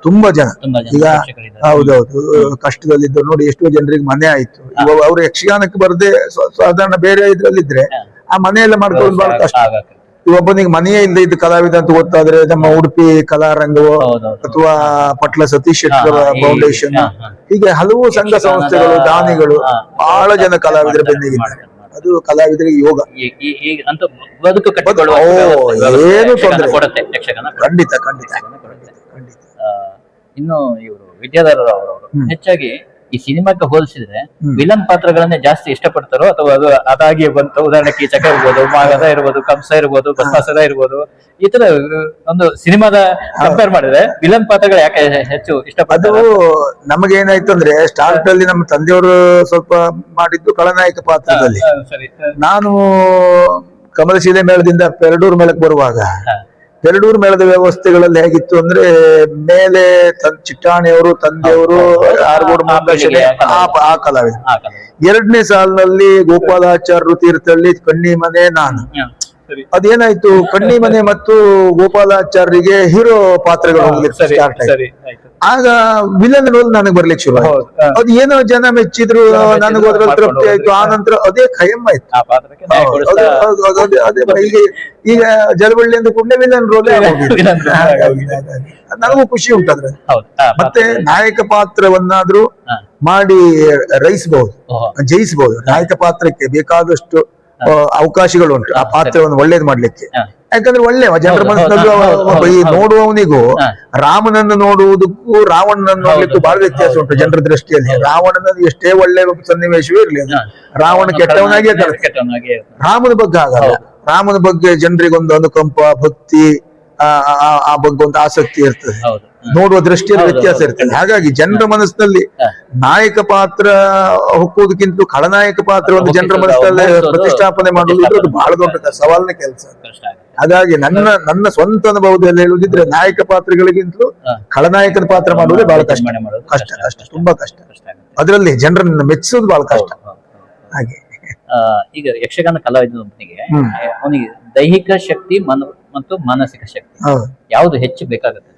ತುಂಬಾ ಜನ. ಈಗ ಹೌದೌದು, ಕಷ್ಟದಲ್ಲಿದ್ದರು ನೋಡಿ, ಎಷ್ಟೋ ಜನರಿಗೆ ಮನೆ ಆಯ್ತು. ಅವ್ರು ಯಕ್ಷಗಾನಕ್ಕೆ ಬರದೆ ಸಾಧಾರಣ ಬೇರೆ ಇದ್ರಲ್ಲಿದ್ರೆ ಆ ಮನೆಯೆಲ್ಲ ಮಾಡ್ಕೊಳ್ಳೋದು ಬಹಳ ಕಷ್ಟ. ಒಬ್ಬನಿಗೆ ಮನೆಯೇ ಇಲ್ಲದೆ ಇದ್ದ ಕಲಾವಿದ ಅಂತ ಗೊತ್ತಾದ್ರೆ ನಮ್ಮ ಉಡುಪಿ ಕಲಾರಂಗವೋ ಅಥವಾ ಪಟ್ಲ ಸತೀಶ್ ಶೆಟ್ಟರ್ ಫೌಂಡೇಶನ್, ಹೀಗೆ ಹಲವು ಸಂಘ ಸಂಸ್ಥೆಗಳು, ದಾನಿಗಳು, ಬಹಳ ಜನ ಕಲಾವಿದರ ಬೆನ್ನಿಗಿದ್ದಾರೆ. ಅದು ಕಲಾವಿದರಿಗೆ ಯೋಗ. ಏನು ತೊಂದರೆ ಖಂಡಿತ. ಇನ್ನು ಇವರು ವಿದ್ಯಾಧರ ಅವರವರು ಹೆಚ್ಚಾಗಿ ಈ ಸಿನಿಮಾಕ್ಕೆ ಹೋಲಿಸಿದ್ರೆ ವಿಲನ್ ಪಾತ್ರಗಳನ್ನೇ ಜಾಸ್ತಿ ಇಷ್ಟಪಡ್ತಾರೋ, ಅಥವಾ ಅದಾಗಿಯೇ ಬಂತ? ಉದಾಹರಣೆಗೆ ಕೀಚಕ ಇರ್ಬೋದು, ಮಾಗದ ಇರ್ಬೋದು, ಕಂಸ ಇರ್ಬೋದು, ಬಸವಾಸದ ಇರ್ಬೋದು, ಈ ತರ ಒಂದು ಸಿನಿಮಾದ ಕಂಪೇರ್ ಮಾಡಿದ್ರೆ ವಿಲನ್ ಪಾತ್ರಗಳು ಯಾಕೆ ಹೆಚ್ಚು ಇಷ್ಟಪಡ್ತಾರೆ? ಅದು ನಮಗೇನಾಯ್ತು ಅಂದ್ರೆ, ಸ್ಟಾರ್ಟ್ ಅಲ್ಲಿ ನಮ್ಮ ತಂದೆಯವರು ಸ್ವಲ್ಪ ಮಾಡಿದ್ದು ಖಳನಾಯಕ ಪಾತ್ರದಲ್ಲಿ. ನಾನು ಕಮಲಶೀಲೆ ಮೇಳದಿಂದ ಪೆರಡೂರು ಮೇಳಕ್ಕೆ ಬರುವಾಗ ಪೆರಡೂರು ಮೇಳದ ವ್ಯವಸ್ಥೆಗಳಲ್ಲಿ ಹೇಗಿತ್ತು ಅಂದ್ರೆ, ಮೇಲೆ ಚಿಟ್ಟಾಣಿಯವರು, ತಂದೆಯವರು, ಆರ್ಗೋಡ್ ಮಂದಾಶಿಲೆ ಆ ಕಲಾವಿದ. 2ನೇ ಸಾಲಿನಲ್ಲಿ ಗೋಪಾಲಾಚಾರ್ಯರು ತೀರ್ಥಹಳ್ಳಿ, ಕಣ್ಣಿ ಮನೆ, ನಾನು. ಅದೇನಾಯ್ತು, ಕಣ್ಣಿ ಮನೆ ಮತ್ತು ಗೋಪಾಲಾಚಾರ್ಯರಿಗೆ ಹೀರೋ ಪಾತ್ರಗಳು ಹೋಗ್ಲಿಕ್ಕೆ ಸ್ಟಾರ್ಟ್ ಆಯ್ತು. ಆಗ ವಿಲನ್ ರೋಲ್ ನನಗೆ ಬರ್ಲಿಕ್ಕೆ ಶುರು ಆಯ್ತು. ಅದು ಏನೋ ಜನ ಮೆಚ್ಚಿದ್ರು, ನನಗೂ ಅದ್ರಲ್ಲಿ ತೃಪ್ತಿ ಆಯ್ತು. ಆ ನಂತರ ಅದೇ ಖಯಂ ಆಯ್ತು. ಈಗ ಜಲಬಳ್ಳಿ ಅಂತ ಕೂಡಲೇ ವಿಲನ್ ರೋಲ್ ನನಗೂ ಖುಷಿ ಉಂಟದ್ರೆ. ಮತ್ತೆ ನಾಯಕ ಪಾತ್ರವನ್ನಾದ್ರೂ ಮಾಡಿ ಜಯಿಸಬಹುದು. ನಾಯಕ ಪಾತ್ರಕ್ಕೆ ಬೇಕಾದಷ್ಟು ಅವಕಾಶಗಳು ಉಂಟು ಆ ಪಾತ್ರವನ್ನು ಒಳ್ಳೇದು ಮಾಡ್ಲಿಕ್ಕೆ. ಯಾಕಂದ್ರೆ ಒಳ್ಳೆ ಜನರ ಮನಸ್ಸಿನಲ್ಲೂ ನೋಡುವವನಿಗೂ ರಾಮನನ್ನು ನೋಡುವುದಕ್ಕೂ ರಾವಣನನ್ನು ನೋಡ್ಲಿಕ್ಕೂ ಬಹಳ ವ್ಯತ್ಯಾಸ ಉಂಟು ಜನರ ದೃಷ್ಟಿಯಲ್ಲಿ. ರಾವಣನ ಎಷ್ಟೇ ಒಳ್ಳೆ ಸನ್ನಿವೇಶವೇ ಇರಲಿ, ರಾವಣ ಕೆಟ್ಟವನಾಗಿಯೇ ಕಾಣುತ್ತೆ. ರಾಮನ ಬಗ್ಗೆ ಆಗಲ್ಲ. ರಾಮನ ಬಗ್ಗೆ ಜನರಿಗೊಂದು ಅನುಕಂಪ, ಭಕ್ತಿ, ಆ ಬಗ್ಗೆ ಒಂದು ಆಸಕ್ತಿ ಇರ್ತದೆ, ನೋಡುವ ದೃಷ್ಟಿಯಲ್ಲಿ ವ್ಯತ್ಯಾಸ ಇರ್ತದೆ. ಹಾಗಾಗಿ ಜನರ ಮನಸ್ಸಿನಲ್ಲಿ ನಾಯಕ ಪಾತ್ರ ಹೊಕ್ಕುವುದಕ್ಕಿಂತ ಖಳನಾಯಕ ಪಾತ್ರ ಒಂದು ಜನರ ಮನಸ್ಸಿನಲ್ಲಿ ಪ್ರತಿಷ್ಠಾಪನೆ ಮಾಡುವುದು ಬಹಳ ದೊಡ್ಡ ಸವಾಲಿನ ಕೆಲಸ. ಹಾಗಾಗಿ ನನ್ನ ಸ್ವಂತ ಅನುಭವದಲ್ಲಿ ಹೇಳುವುದಿದ್ರೆ, ನಾಯಕ ಪಾತ್ರಗಳಿಗಿಂತಲೂ ಖಳನಾಯಕನ ಪಾತ್ರ ಮಾಡುವುದೇ ಬಹಳ ಕಷ್ಟ, ತುಂಬಾ ಕಷ್ಟ. ಅದರಲ್ಲಿ ಜನರನ್ನ ಮೆಚ್ಚಿಸೋದು ಬಹಳ ಕಷ್ಟ. ಹಾಗೆ ಈಗ ಯಕ್ಷಗಾನ ಕಲಾವಿದನಿಗೆ ಅವನಿಗೆ ದೈಹಿಕ ಶಕ್ತಿ ಮತ್ತು ಮಾನಸಿಕ ಶಕ್ತಿ ಯಾವುದು ಹೆಚ್ಚು ಬೇಕಾಗುತ್ತೆ?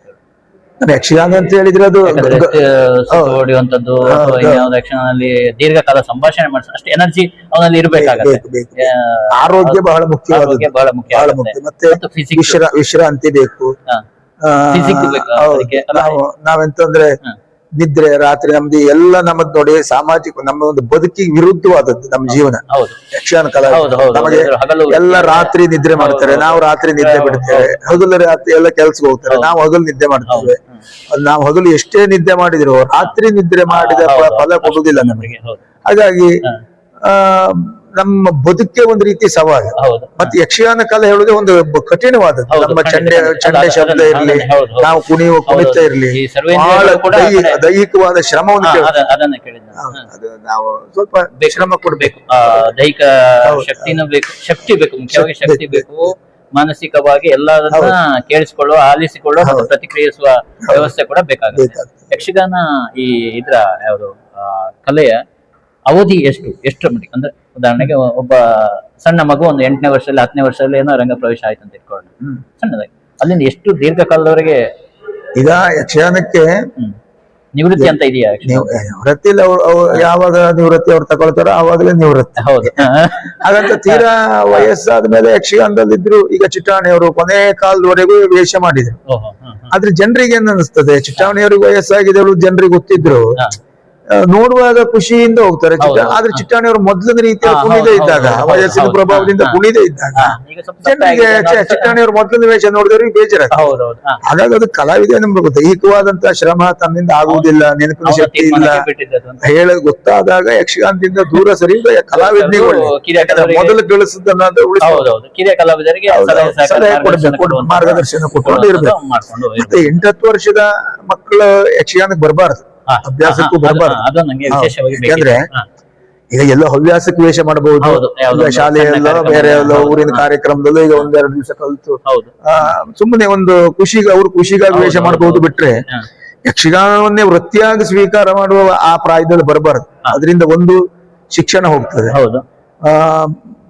ಯಕ್ಷಗಾನ ಅಂತ ಹೇಳಿದ್ರೆ ಅದು ಹೊಡೆಯುವಂತದ್ದು, ಯಕ್ಷಗಾನದಲ್ಲಿ ದೀರ್ಘಕಾಲ ಸಂಭಾಷಣೆ ಮಾಡಿಸ ಅಷ್ಟು ಎನರ್ಜಿ ಅವನಲ್ಲಿ ಇರಬೇಕಾಗುತ್ತೆ. ಆರೋಗ್ಯ ಬಹಳ ಮುಖ್ಯ, ಮತ್ತೆ ವಿಶ್ರಾಂತಿ ಬೇಕು. ನಾವೆಂತಂದ್ರೆ ನಿದ್ರೆ, ರಾತ್ರಿ, ನಮ್ದು ಎಲ್ಲ ನಮ್ಮದ್ ನೋಡಿ ಸಾಮಾಜಿಕ, ನಮ್ಮ ಒಂದು ಬದುಕಿಗೆ ವಿರುದ್ಧವಾದದ್ದು ನಮ್ಮ ಜೀವನ. ಯಕ್ಷಗಾನ ಕಲಾವಿದ ನಮಗೆ ಎಲ್ಲ ರಾತ್ರಿ ನಿದ್ರೆ ಮಾಡ್ತಾರೆ, ನಾವು ರಾತ್ರಿ ನಿದ್ದೆ ಬಿಡ್ತೇವೆ. ಹಗಲು ರಾತ್ರಿ ಎಲ್ಲ ಕೆಲ್ಸಕ್ಕೆ ಹೋಗ್ತಾರೆ, ನಾವು ಹಗಲು ನಿದ್ದೆ ಮಾಡ್ತೇವೆ. ನಾವು ಹಗಲು ಎಷ್ಟೇ ನಿದ್ದೆ ಮಾಡಿದ್ರು ರಾತ್ರಿ ನಿದ್ರೆ ಮಾಡಿದ ಫಲ ಕೊಡುವುದಿಲ್ಲ ನಮಗೆ. ಹಾಗಾಗಿ ನಮ್ಮ ಬದುಕೆ ಒಂದು ರೀತಿ ಸವಾಲು. ಹೌದು. ಮತ್ತೆ ಯಕ್ಷಗಾನ ಕಲೆ ಹೇಳುದೇ ಒಂದು ಕಠಿಣವಾದದ್ದು. ಹೌದು, ನಮ್ಮ ಖಂಡಿತ. ಚಂಡೆ ಶಬ್ದ ಇರ್ಲಿ, ಹೌದು, ಹೌದು. ನಾವು ಕುಣಿಯುವ ಕುಣಿತ ಹೌದು. ಇರ್ಲಿ, ಈ ಸರ್ವೇಂದ್ರಿಯಗಳು ಕೂಡ ದೈಹಿಕವಾದ ಶ್ರಮವನ್ನು ಅದನ್ನ ಕೇಳಿದ ಅದು ನಾವು ಸ್ವಲ್ಪ ಶ್ರಮ ಕೊಡ್ಬೇಕು. ದೈಹಿಕ ಶಕ್ತಿನೂ ಬೇಕು, ಶಕ್ತಿ ಬೇಕು, ಮುಖ್ಯವಾಗಿ ಶಕ್ತಿ ಬೇಕು. ಮಾನಸಿಕವಾಗಿ ಎಲ್ಲದನ್ನ ಕೇಳಿಸಿಕೊಳ್ಳುವ, ಆಲಿಸಿಕೊಳ್ಳುವ ಮತ್ತು ಪ್ರತಿಕ್ರಿಯಿಸುವ ವ್ಯವಸ್ಥೆ ಕೂಡ ಬೇಕಾಗುತ್ತೆ. ಯಕ್ಷಗಾನ ಈ ಇದ್ರ ಯಾವುದು ಕಲೆಯ ಅವಧಿ ಎಷ್ಟರ ಮಟ್ಟಿಗೆ ಅಂದ್ರೆ, ಉದಾಹರಣೆಗೆ ಒಬ್ಬ ಸಣ್ಣ ಮಗು ಒಂದು 8ನೇ ವರ್ಷದಲ್ಲಿ 10ನೇ ವರ್ಷದಲ್ಲಿ ಏನೋ ರಂಗ ಪ್ರವೇಶ ಆಯ್ತು ಅಂತ ಇಟ್ಕೊಳ್ಳೋಣ, ಸಣ್ಣದಾಗಿ ಅಲ್ಲಿಂದ ಎಷ್ಟು ದೀರ್ಘಕಾಲದವರೆಗೆ ಈಗ ಯಕ್ಷಗಾನಕ್ಕೆ ನಿವೃತ್ತಿ ಅಂತ ಇದೆಯಾ? ನಿವೃತ್ತಿ ಯಾವಾಗ ನಿವೃತ್ತಿ ಅವ್ರು ತಗೊಳ್ತಾರೋ ಆವಾಗಲೇ ನಿವೃತ್ತಿ. ಹೌದು. ಹಾಗಂತ ತೀರಾ ವಯಸ್ಸಾದ ಮೇಲೆ ಯಕ್ಷಗಾನದಲ್ಲಿ ಇದ್ರು. ಈಗ ಚಿಟ್ಟಾಣಿಯವರು ಕೊನೆ ಕಾಲದವರೆಗೂ ವೇಷ ಮಾಡಿದ್ರು. ಆದ್ರೆ ಜನರಿಗೆ ಏನ್ ಅನಿಸ್ತದೆ, ಚಿಟ್ಟಾಣಿಯವ್ರಿಗೆ ವಯಸ್ಸಾಗಿದೆ ಜನರಿಗೆ ಗೊತ್ತಿದ್ರು ನೋಡುವಾಗ ಖುಷಿಯಿಂದ ಹೋಗ್ತಾರೆ. ಆದ್ರೆ ಚಿಟ್ಟಾಣಿಯವರು ಮೊದಲಿನ ರೀತಿಯಲ್ಲಿ ಕುಣಿದೇ ಇದ್ದಾಗ, ವಯಸ್ಸಿನ ಪ್ರಭಾವದಿಂದ ಕುಣಿದೇ ಇದ್ದಾಗ ಜನರಿಗೆ ಚಿಟ್ಟಾಣಿಯವರು ಮೊದಲಿನ ವೇಷ ನೋಡಿದವ್ರಿಗೆ ಬೇಜಾರಾಗ್ತದೆ. ಹಾಗಾಗಿ ಅದು ಕಲಾವಿದ ನಮ್ಗೆ ದೈಹಿಕವಾದಂತಹ ಶ್ರಮ ತನ್ನಿಂದ ಆಗುವುದಿಲ್ಲ, ನೆನಪಿನ ಶಕ್ತಿ ಇಲ್ಲ ಹೇಳ ಗೊತ್ತಾದಾಗ ಯಕ್ಷಗಾನದಿಂದ ದೂರ ಸರಿಯುವ ಕಲಾವಿದನಿಗೆ ಮೊದಲು ಗಳಿಸದನ್ನ ಕಿರಿಯ ಕಲಾವಿದರಿಗೆ ಸಲಹೆ ಕೊಡಬೇಕು, ಮಾರ್ಗದರ್ಶನ ಕೊಟ್ಕೊಂಡು ಇರ್ಬೇಕು. ಮತ್ತೆ 8-10 ವರ್ಷದ ಮಕ್ಕಳು ಯಕ್ಷಗಾನಕ್ಕೆ ಬರಬಾರ್ದು, ಅಭ್ಯಾಸಕ್ಕೂ ಬರಬಾರ್ದು. ಯಾಕಂದ್ರೆ ಈಗ ಎಲ್ಲೋ ಹವ್ಯಾಸಕ್ಕೆ ವೇಷ ಮಾಡಬಹುದು, ಈಗ ಶಾಲೆಯಲ್ಲೋ ಬೇರೆ ಎಲ್ಲೋ ಊರಿನ ಕಾರ್ಯಕ್ರಮದಲ್ಲೂ ಈಗ 1-2 ದಿವಸ ಕಲಿತು ಸುಮ್ಮನೆ ಒಂದು ಖುಷಿಗಾಗಿ ವೇಷ ಮಾಡಬಹುದು. ಬಿಟ್ರೆ ಯಕ್ಷಗಾನವನ್ನೇ ವೃತ್ತಿಯಾಗಿ ಸ್ವೀಕಾರ ಮಾಡುವ ಆ ಪ್ರಾಯದಲ್ಲಿ ಬರಬಾರದು. ಅದರಿಂದ ಒಂದು ಶಿಕ್ಷಣ ಹೋಗ್ತದೆ.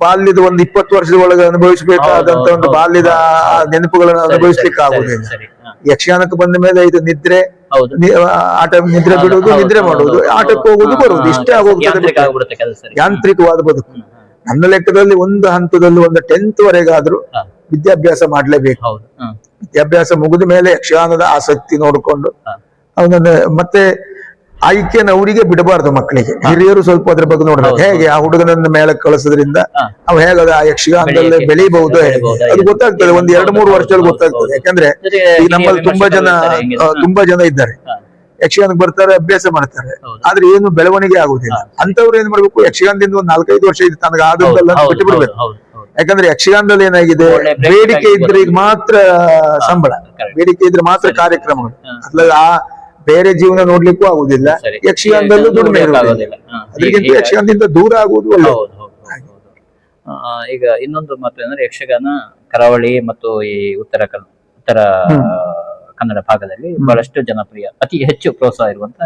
ಬಾಲ್ಯದ ಒಂದು 20 ವರ್ಷದ ಒಳಗೆ ಅನುಭವಿಸಬೇಕಾದಂತ ಒಂದು ಬಾಲ್ಯದ ನೆನಪುಗಳನ್ನು ಅನುಭವಿಸ್ಲಿಕ್ಕೆ ಆಗುದಿಲ್ಲ. ಯಕ್ಷಗಾನಕ್ಕೆ ಬಂದ ಮೇಲೆ ಇದು ನಿದ್ರೆ, ಆಟ, ನಿದ್ರೆ ಬಿಡುವುದು, ನಿದ್ರೆ ಮಾಡುವುದು, ಆಟಕ್ಕೆ ಹೋಗುದು ಬರುವುದು, ಇಷ್ಟೇ ಆಗೋಗ್ತದೆ. ಯಾಂತ್ರಿಕವಾದ ಬದುಕು. ನನ್ನ ಲೆಕ್ಕದಲ್ಲಿ ಒಂದು ಹಂತದಲ್ಲಿ ಒಂದು 10th ವರೆಗಾದ್ರೂ ವಿದ್ಯಾಭ್ಯಾಸ ಮಾಡ್ಲೇಬೇಕು. ವಿದ್ಯಾಭ್ಯಾಸ ಮುಗಿದ ಮೇಲೆ ಯಕ್ಷಗಾನದ ಆಸಕ್ತಿ ನೋಡಿಕೊಂಡು ಅವನನ್ನ ಮತ್ತೆ ಆಯ್ಕೆನ ಅವರಿಗೆ ಬಿಡಬಾರ್ದು. ಮಕ್ಕಳಿಗೆ ಹಿರಿಯರು ಸ್ವಲ್ಪ ಅದ್ರ ಬಗ್ಗೆ ನೋಡ್ಬೇಕು. ಹೇಗೆ ಆ ಹುಡುಗನನ್ನ ಮೇಳಕ್ಕೆ ಕಳಿಸೋದ್ರಿಂದ ಅವ ಹೇಗದ ಆ ಯಕ್ಷಗಾನದಲ್ಲಿ ಬೆಳೀಬಹುದು, ಅದು ಗೊತ್ತಾಗ್ತದೆ. 1-2-3 ವರ್ಷದಲ್ಲಿ ಗೊತ್ತಾಗ್ತದೆ. ಯಾಕಂದ್ರೆ ಈಗ ನಮ್ಮಲ್ಲಿ ತುಂಬಾ ಜನ ಇದ್ದಾರೆ, ಯಕ್ಷಗಾನಕ್ಕೆ ಬರ್ತಾರೆ, ಅಭ್ಯಾಸ ಮಾಡ್ತಾರೆ, ಆದ್ರೆ ಏನು ಬೆಳವಣಿಗೆ ಆಗುದಿಲ್ಲ. ಅಂತವ್ರು ಏನ್ ಮಾಡ್ಬೇಕು, ಯಕ್ಷಗಾನದಿಂದ ಒಂದು 4-5 ವರ್ಷ ಇದು ತನಗೆ ಆದದ್ದೆಲ್ಲ ಬಿಟ್ಟು ಬಿಡ್ಬೇಕು. ಯಾಕಂದ್ರೆ ಯಕ್ಷಗಾನದಲ್ಲಿ ಏನಾಗಿದೆ, ಬೇಡಿಕೆ ಇದ್ರೆ ಈಗ ಮಾತ್ರ ಸಂಬಳ, ಬೇಡಿಕೆ ಇದ್ರೆ ಮಾತ್ರ ಕಾರ್ಯಕ್ರಮಗಳು, ಅಲ್ಲ ಆ ಬೇರೆ ಜೀವನ ನೋಡ್ಲಿಕ್ಕೂ ಆಗುದಿಲ್ಲ. ಯಕ್ಷಗಾನದಲ್ಲೂ ದುಡಿಮೆ ಇರುವುದಿಲ್ಲ. ಅದಕ್ಕಿಂತ ಯಕ್ಷಗಾನದಿಂದ ದೂರ ಆಗುವುದು ಒಳ್ಳೆ. ಈಗ ಇನ್ನೊಂದು ಮಾತು ಅಂದ್ರೆ, ಯಕ್ಷಗಾನ ಕರಾವಳಿ ಮತ್ತು ಈ ಉತ್ತರ ಕನ್ನಡ ಭಾಗದಲ್ಲಿ ಬಹಳಷ್ಟು ಜನಪ್ರಿಯ, ಅತಿ ಹೆಚ್ಚು ಪ್ರೋತ್ಸಾಹ ಇರುವಂತ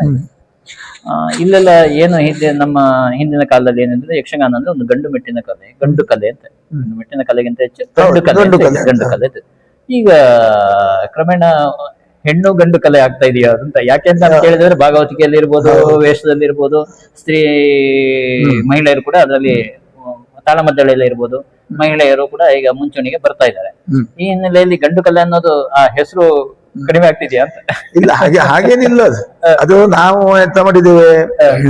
ಇಲ್ಲೆಲ್ಲ ಏನು ನಮ್ಮ ಹಿಂದಿನ ಕಾಲದಲ್ಲಿ ಏನಂದ್ರೆ, ಯಕ್ಷಗಾನ ಅಂದ್ರೆ ಒಂದು ಗಂಡು ಮೆಟ್ಟಿನ ಕಲೆ, ಗಂಡು ಕಲೆ ಅಂತ. ಗಂಡು ಮೆಟ್ಟಿನ ಕಲೆಗಿಂತ ಹೆಚ್ಚು ಗಂಡು ಕಲೆ. ಈಗ ಕ್ರಮೇಣ ಹೆಣ್ಣು ಗಂಡು ಕಲೆ ಆಗ್ತಾ ಇದೆಯಾ ಅಂತ. ಯಾಕೆ ಅಂತ ಕೇಳಿದ್ರೆ, ಭಾಗವತಿಕೆಯಲ್ಲಿ ಇರ್ಬೋದು, ವೇಷದಲ್ಲಿ ಇರ್ಬೋದು, ಮಹಿಳೆಯರು ಕೂಡ ಅದರಲ್ಲಿ ತಾಳಮದ್ದಳೆಯಲ್ಲಿ ಇರ್ಬೋದು, ಮಹಿಳೆಯರು ಕೂಡ ಈಗ ಮುಂಚೂಣಿಗೆ ಬರ್ತಾ ಇದ್ದಾರೆ. ಈ ಹಿನ್ನೆಲೆಯಲ್ಲಿ ಗಂಡು ಕಲೆ ಅನ್ನೋದು ಆ ಹೆಸರು ಕಡಿಮೆ ಆಗ್ತಿದ್ಯಾ ಅಂತ? ಇಲ್ಲ, ಹಾಗೇನಿಲ್ಲ. ಅದು ನಾವು ಎಂತ ಮಾಡಿದ್ದೇವೆ,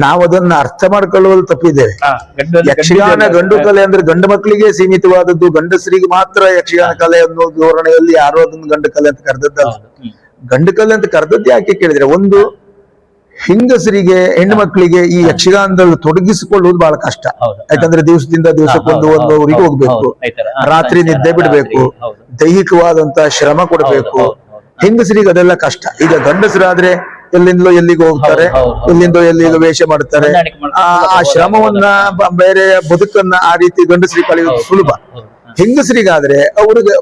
ನಾವು ಅದನ್ನ ಅರ್ಥ ಮಾಡ್ಕೊಳ್ಳುವುದು ತಪ್ಪಿದ್ದೇವೆ. ಯಕ್ಷಗಾನ ಗಂಡು ಕಲೆ ಅಂದ್ರೆ ಗಂಡು ಮಕ್ಕಳಿಗೆ ಸೀಮಿತವಾದದ್ದು, ಗಂಡಸರಿಗೆ ಮಾತ್ರ ಯಕ್ಷಗಾನ ಕಲೆ ಅನ್ನೋ ಧೋರಣೆಯಲ್ಲಿ ಯಾರೋ ಅದನ್ನು ಗಂಡು ಕಲೆ ಅಂತ ಕರೆದದ್ದಲ್ಲ. ಗಂಡು ಕಲೆ ಅಂತ ಕರೆದದ್ದು ಯಾಕೆ ಕೇಳಿದ್ರೆ, ಒಂದು ಹೆಂಗಸರಿಗೆ, ಹೆಣ್ಣು ಮಕ್ಕಳಿಗೆ ಈ ಯಕ್ಷಗಾನದಲ್ಲಿ ತೊಡಗಿಸಿಕೊಳ್ಳುವುದು ಬಹಳ ಕಷ್ಟ. ಯಾಕಂದ್ರೆ ದಿವಸದಿಂದ ದಿವಸಕ್ಕೊಂದು ಊರಿಗೆ ಹೋಗ್ಬೇಕು, ರಾತ್ರಿ ನಿದ್ದೆ ಬಿಡ್ಬೇಕು, ದೈಹಿಕವಾದಂತಹ ಶ್ರಮ ಕೊಡಬೇಕು. ಹೆಂಗಸರಿಗೆ ಅದೆಲ್ಲ ಕಷ್ಟ. ಈಗ ಗಂಡಸರಾದ್ರೆ ಎಲ್ಲಿಂದಲೋ ಎಲ್ಲಿಗೆ ಹೋಗ್ತಾರೆ, ಎಲ್ಲಿಂದೋ ಎಲ್ಲಿಗೆ ವೇಷ ಮಾಡ್ತಾರೆ. ಆ ಶ್ರಮವನ್ನ, ಬೇರೆ ಬದುಕನ್ನ ಆ ರೀತಿ ಗಂಡಸರಿಗೆ ಕಳೆಯುವುದು ಸುಲಭ. ಹೆಂಗಸರಿಗಾದ್ರೆ ಅವ್ರಿಗೆ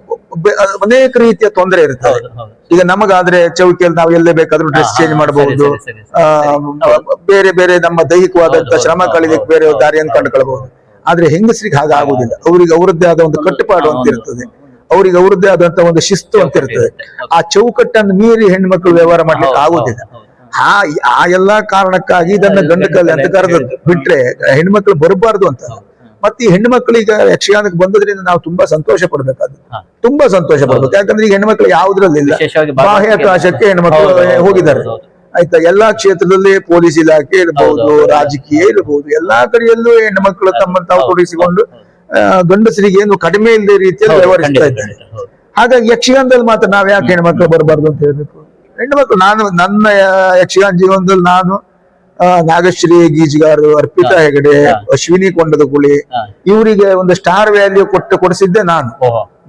ಅನೇಕ ರೀತಿಯ ತೊಂದರೆ ಇರ್ತದೆ. ಈಗ ನಮಗಾದ್ರೆ ಚೌಕಿಯಲ್ಲಿ ನಾವು ಎಲ್ಲೇ ಬೇಕಾದ್ರೂ ಡ್ರೆಸ್ ಚೇಂಜ್ ಮಾಡಬಹುದು, ಬೇರೆ ಬೇರೆ ನಮ್ಮ ದೈಹಿಕವಾದಂತಹ ಶ್ರಮ ಕಳೀಲಿಕ್ಕೆ ಬೇರೆ ದಾರಿಯನ್ನು ಕಂಡುಕೊಳ್ಬಹುದು. ಆದ್ರೆ ಹೆಂಗಸರಿಗೆ ಹಾಗಾಗುದಿಲ್ಲ. ಅವ್ರಿಗೆ ಅವರದ್ದೇ ಆದ ಒಂದು ಕಟ್ಟುಪಾಡು ಅಂತ ಇರ್ತದೆ, ಅವ್ರಿಗೆ ಅವರದ್ದೇ ಆದಂತ ಒಂದು ಶಿಸ್ತು ಅಂತ ಇರ್ತದೆ. ಆ ಚೌಕಟ್ಟನ್ನು ಮೀರಿ ಹೆಣ್ಮಕ್ಳು ವ್ಯವಹಾರ ಮಾಡ್ಲಿಕ್ಕೆ ಆಗುದಿಲ್ಲ. ಆ ಎಲ್ಲಾ ಕಾರಣಕ್ಕಾಗಿ ಇದನ್ನ ಗಂಡು ಕಲೆ ಅಂತ ಕರೆದದ್ದು. ಬಿಟ್ರೆ ಹೆಣ್ಮಕ್ಳು ಬರಬಾರ್ದು ಅಂತ. ಮತ್ತೆ ಈ ಹೆಣ್ಣು ಮಕ್ಕಳಿಗೆ ಯಕ್ಷಗಾನಕ್ಕೆ ಬಂದದ್ರಿಂದ ನಾವು ತುಂಬಾ ಸಂತೋಷ ಪಡ್ಬೇಕಾದ್ರು, ತುಂಬಾ ಸಂತೋಷ ಪಡ್ಬೇಕು. ಯಾಕಂದ್ರೆ ಈಗ ಹೆಣ್ಮಕ್ಳು ಯಾವುದ್ರಲ್ಲಿಲ್ಲ, ಬಾಹ್ಯಾಕಾಶಕ್ಕೆ ಹೆಣ್ಮಕ್ಳು ಹೋಗಿದ್ದಾರೆ. ಆಯ್ತಾ, ಎಲ್ಲಾ ಕ್ಷೇತ್ರದಲ್ಲಿ ಪೊಲೀಸ್ ಇಲಾಖೆ ಇರಬಹುದು, ರಾಜಕೀಯ ಇರಬಹುದು, ಎಲ್ಲಾ ಕಡೆಯಲ್ಲೂ ಹೆಣ್ಣು ಮಕ್ಕಳು ತಮ್ಮನ್ನು ತಾವು ತೊಡಗಿಸಿಕೊಂಡು ಗಂಡಸರಿಗೆ ಏನು ಕಡಿಮೆ ಇಲ್ಲದೆ ರೀತಿಯಲ್ಲಿ ವ್ಯವಹರಿಸ್ತಾ ಇದ್ದಾರೆ. ಹಾಗಾಗಿ ಯಕ್ಷಗಾನದಲ್ಲಿ ಮಾತ್ರ ನಾವ್ ಯಾಕೆ ಹೆಣ್ಮಕ್ಳು ಬರಬಾರ್ದು ಅಂತ ಹೇಳ್ಬೇಕು. ಹೆಣ್ಣು ಮಕ್ಕಳು, ನನ್ನ ಯಕ್ಷಗಾನ ಜೀವನದಲ್ಲಿ ನಾನು ನಾಗಶ್ರೀ ಗೀಜ್ಗಾರು, ಅರ್ಪಿತಾ ಹೆಗಡೆ, ಅಶ್ವಿನಿ ಕೊಂಡದಗುಳಿ, ಇವರಿಗೆ ಒಂದು ಸ್ಟಾರ್ ವ್ಯಾಲ್ಯೂ ಕೊಡಿಸಿದ್ದೆ ನಾನು.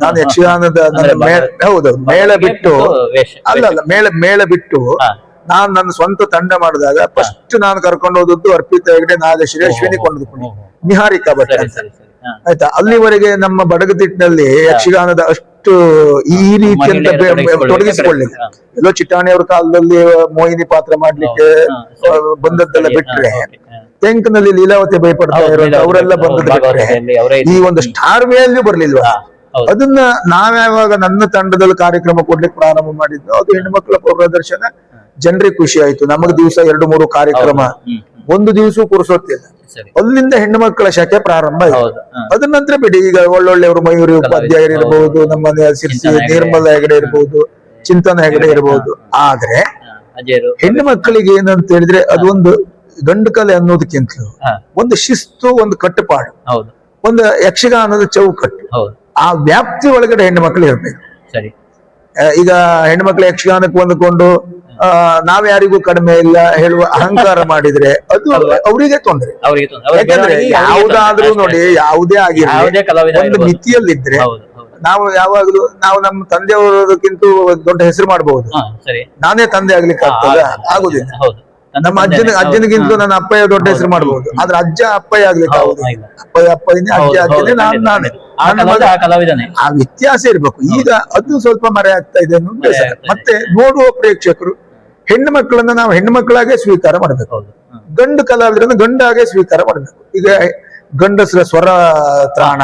ನಾನು ಯಕ್ಷಗಾನದ ಹೌದು ಮೇಳ ಬಿಟ್ಟು ಮೇಳ ಬಿಟ್ಟು ನಾನು ನನ್ನ ಸ್ವಂತ ತಂಡ ಮಾಡಿದಾಗ ಫಸ್ಟ್ ನಾನು ಕರ್ಕೊಂಡು ಹೋದದ್ದು ಅರ್ಪಿತಾ ಹೆಗಡೆ, ನಾಗಶ್ರೀ, ಅಶ್ವಿನಿ ಕೊಂಡದಗುಳಿ, ನಿಹಾರಿಕಾ ಭಟ್ ಅಂತ. ಆಯ್ತಾ, ಅಲ್ಲಿವರೆಗೆ ನಮ್ಮ ಬಡಗತಿಟ್ಟಿನಲ್ಲಿ ಯಕ್ಷಗಾನದ ಅಷ್ಟು ಈ ರೀತಿಯಂತ ತೊಡಗಿಸಿಕೊಳ್ಳಿಲ್ಲ. ಎಲ್ಲೋ ಚಿಟ್ಟಾಣಿಯವ್ರ ಕಾಲದಲ್ಲಿ ಮೋಹಿನಿ ಪಾತ್ರ ಮಾಡ್ಲಿಕ್ಕೆ ಬಂದದ್ದೆಲ್ಲ ಬಿಟ್ರೆ, ತೆಂಕನಲ್ಲಿ ಲೀಲಾವತಿ ಭಯಪಡ್ತಾ ಇರೋದು ಅವರೆಲ್ಲ ಬಂದದ್ದು ಬಿಟ್ರೆ ಈ ಒಂದು ಸ್ಟಾರ್ ವ್ಯಾಲ್ಯೂ ಬರ್ಲಿಲ್ವಾ? ಅದನ್ನ ನಾವ್ಯಾವಾಗ ನನ್ನ ತಂಡದಲ್ಲಿ ಕಾರ್ಯಕ್ರಮ ಕೊಡ್ಲಿಕ್ಕೆ ಪ್ರಾರಂಭ ಮಾಡಿದ್ದು, ಅದು ಹೆಣ್ಮಕ್ಳ ಪ್ರದರ್ಶನ ಜನರಿಗೆ ಖುಷಿ ಆಯ್ತು. ನಮಗ್ ದಿವಸ 2-3 ಕಾರ್ಯಕ್ರಮ, ಒಂದು ದಿವಸ ಕೂರಿಸೋತಿಲ್ಲ. ಅಲ್ಲಿಂದ ಹೆಣ್ಣು ಮಕ್ಕಳ ಶಾಖೆ ಪ್ರಾರಂಭ ಆಯ್ತು. ಅದ ನಂತರ ಬಿಡಿ, ಈಗ ಒಳ್ಳೊಳ್ಳೆಯವರು ಮಯೂರಿ ಉಪಾಧ್ಯಾಯರು ಇರಬಹುದು, ನಮ್ಮ ಸಿರ್ಸಿ ನಿರ್ಮಲ ಹೆಗಡೆ ಇರಬಹುದು, ಚಿಂತನ ಹೆಗಡೆ ಇರಬಹುದು. ಆದ್ರೆ ಹೆಣ್ಣು ಮಕ್ಕಳಿಗೆ ಏನಂತ ಹೇಳಿದ್ರೆ, ಅದು ಒಂದು ಗಂಡು ಕಲೆ ಅನ್ನೋದಕ್ಕಿಂತಲೂ ಒಂದು ಶಿಸ್ತು, ಒಂದು ಕಟ್ಟುಪಾಡು, ಒಂದು ಯಕ್ಷಗಾನದ ಚೌಕಟ್ಟು, ಆ ವ್ಯಾಪ್ತಿ ಒಳಗಡೆ ಹೆಣ್ಣು ಮಕ್ಕಳು ಇರ್ಬೇಕು. ಈಗ ಹೆಣ್ಣು ಮಕ್ಕಳು ಯಕ್ಷಗಾನಕ್ಕೆ ಹೊಂದಿಕೊಂಡು ನಾವ್ಯಾರಿಗೂ ಕಡಿಮೆ ಇಲ್ಲ ಹೇಳುವ ಅಹಂಕಾರ ಮಾಡಿದ್ರೆ ಅದು ಅವರಿಗೆ ತೊಂದರೆ. ಯಾಕಂದ್ರೆ ಯಾವುದಾದ್ರೂ ನೋಡಿ, ಯಾವುದೇ ಆಗಿರಲಿ ಒಂದು ಮಿತಿಯಲ್ಲಿದ್ರೆ ನಾವು ಯಾವಾಗ್ಲೂ ನಾವು ನಮ್ಮ ತಂದೆಯವರಕ್ಕಿಂತ ದೊಡ್ಡ ಹೆಸರು ಮಾಡಬಹುದು. ನಾನೇ ತಂದೆ ಆಗ್ಲಿಕ್ಕೆ ಆಗ್ತದ? ಆಗುದಿಲ್ಲ. ನಮ್ಮ ಅಜ್ಜನಿಗಿಂತ ನನ್ನ ಅಪ್ಪಯ್ಯ ದೊಡ್ಡ ಹೆಸರು ಮಾಡಬಹುದು, ಆದ್ರೆ ಅಜ್ಜ ಅಪ್ಪಯ್ಯ ಆಗ್ಲಿಕ್ಕೆ ಆಗುದಿಲ್ಲ. ಅಪ್ಪಯ್ಯನೇ, ಅಜ್ಜ ಅಜ್ಜನೇ, ನಾನೇ. ಆ ವ್ಯತ್ಯಾಸ ಇರ್ಬೇಕು. ಈಗ ಅದು ಸ್ವಲ್ಪ ಮರೆ ಆಗ್ತಾ ಇದೆ ಅನ್ನೋದು. ಮತ್ತೆ ನೋಡುವ ಪ್ರೇಕ್ಷಕರು ಹೆಣ್ಣು ಮಕ್ಕಳನ್ನ ನಾವು ಹೆಣ್ಣು ಮಕ್ಕಳಾಗೆ ಸ್ವೀಕಾರ ಮಾಡ್ಬೇಕು, ಗಂಡು ಕಲಾವಿದರನ್ನ ಗಂಡಾಗೆ ಸ್ವೀಕಾರ ಮಾಡ್ಬೇಕು. ಈಗ ಗಂಡಸರ ಸ್ವರ ತ್ರಾಣ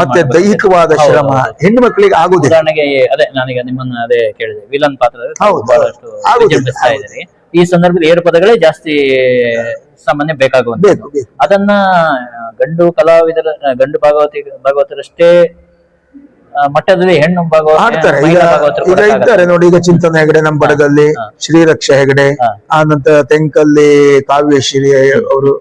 ಮತ್ತೆ ದೈಹಿಕವಾದ ಶ್ರಮ ಹೆಣ್ಣು ಮಕ್ಕಳಿಗೆ ಆಗುದಿಲ್ಲ. ಅದೇ ನಾನೀಗ ನಿಮ್ಮನ್ನ ಅದೇ ಕೇಳಿದೆ, ವಿಲನ್ ಪಾತ್ರ ಈ ಸಂದರ್ಭದಲ್ಲಿ ಏರು ಪದಗಳೇ ಜಾಸ್ತಿ ಸಾಮಾನ್ಯ ಬೇಕಾಗುವಂತ. ಅದನ್ನ ಗಂಡು ಕಲಾವಿದರ, ಗಂಡು ಭಾಗವತರಷ್ಟೇ ಮಟ್ಟದಲ್ಲಿ ಹೆಣ್ಣು ಆಡ್ತಾರೆ. ಈಗ ಇದ್ದಾರೆ ನೋಡಿ, ಈಗ ಚಿಂತನ ಹೆಗಡೆ ನಮ್ಮ ಬಡಗಲ್ಲಿ, ಶ್ರೀರಕ್ಷ ಹೆಗಡೆ, ಆ ನಂತರ ತೆಂಕಲ್ಲಿ ಕಾವ್ಯಶ್ರೀ ಅವರು,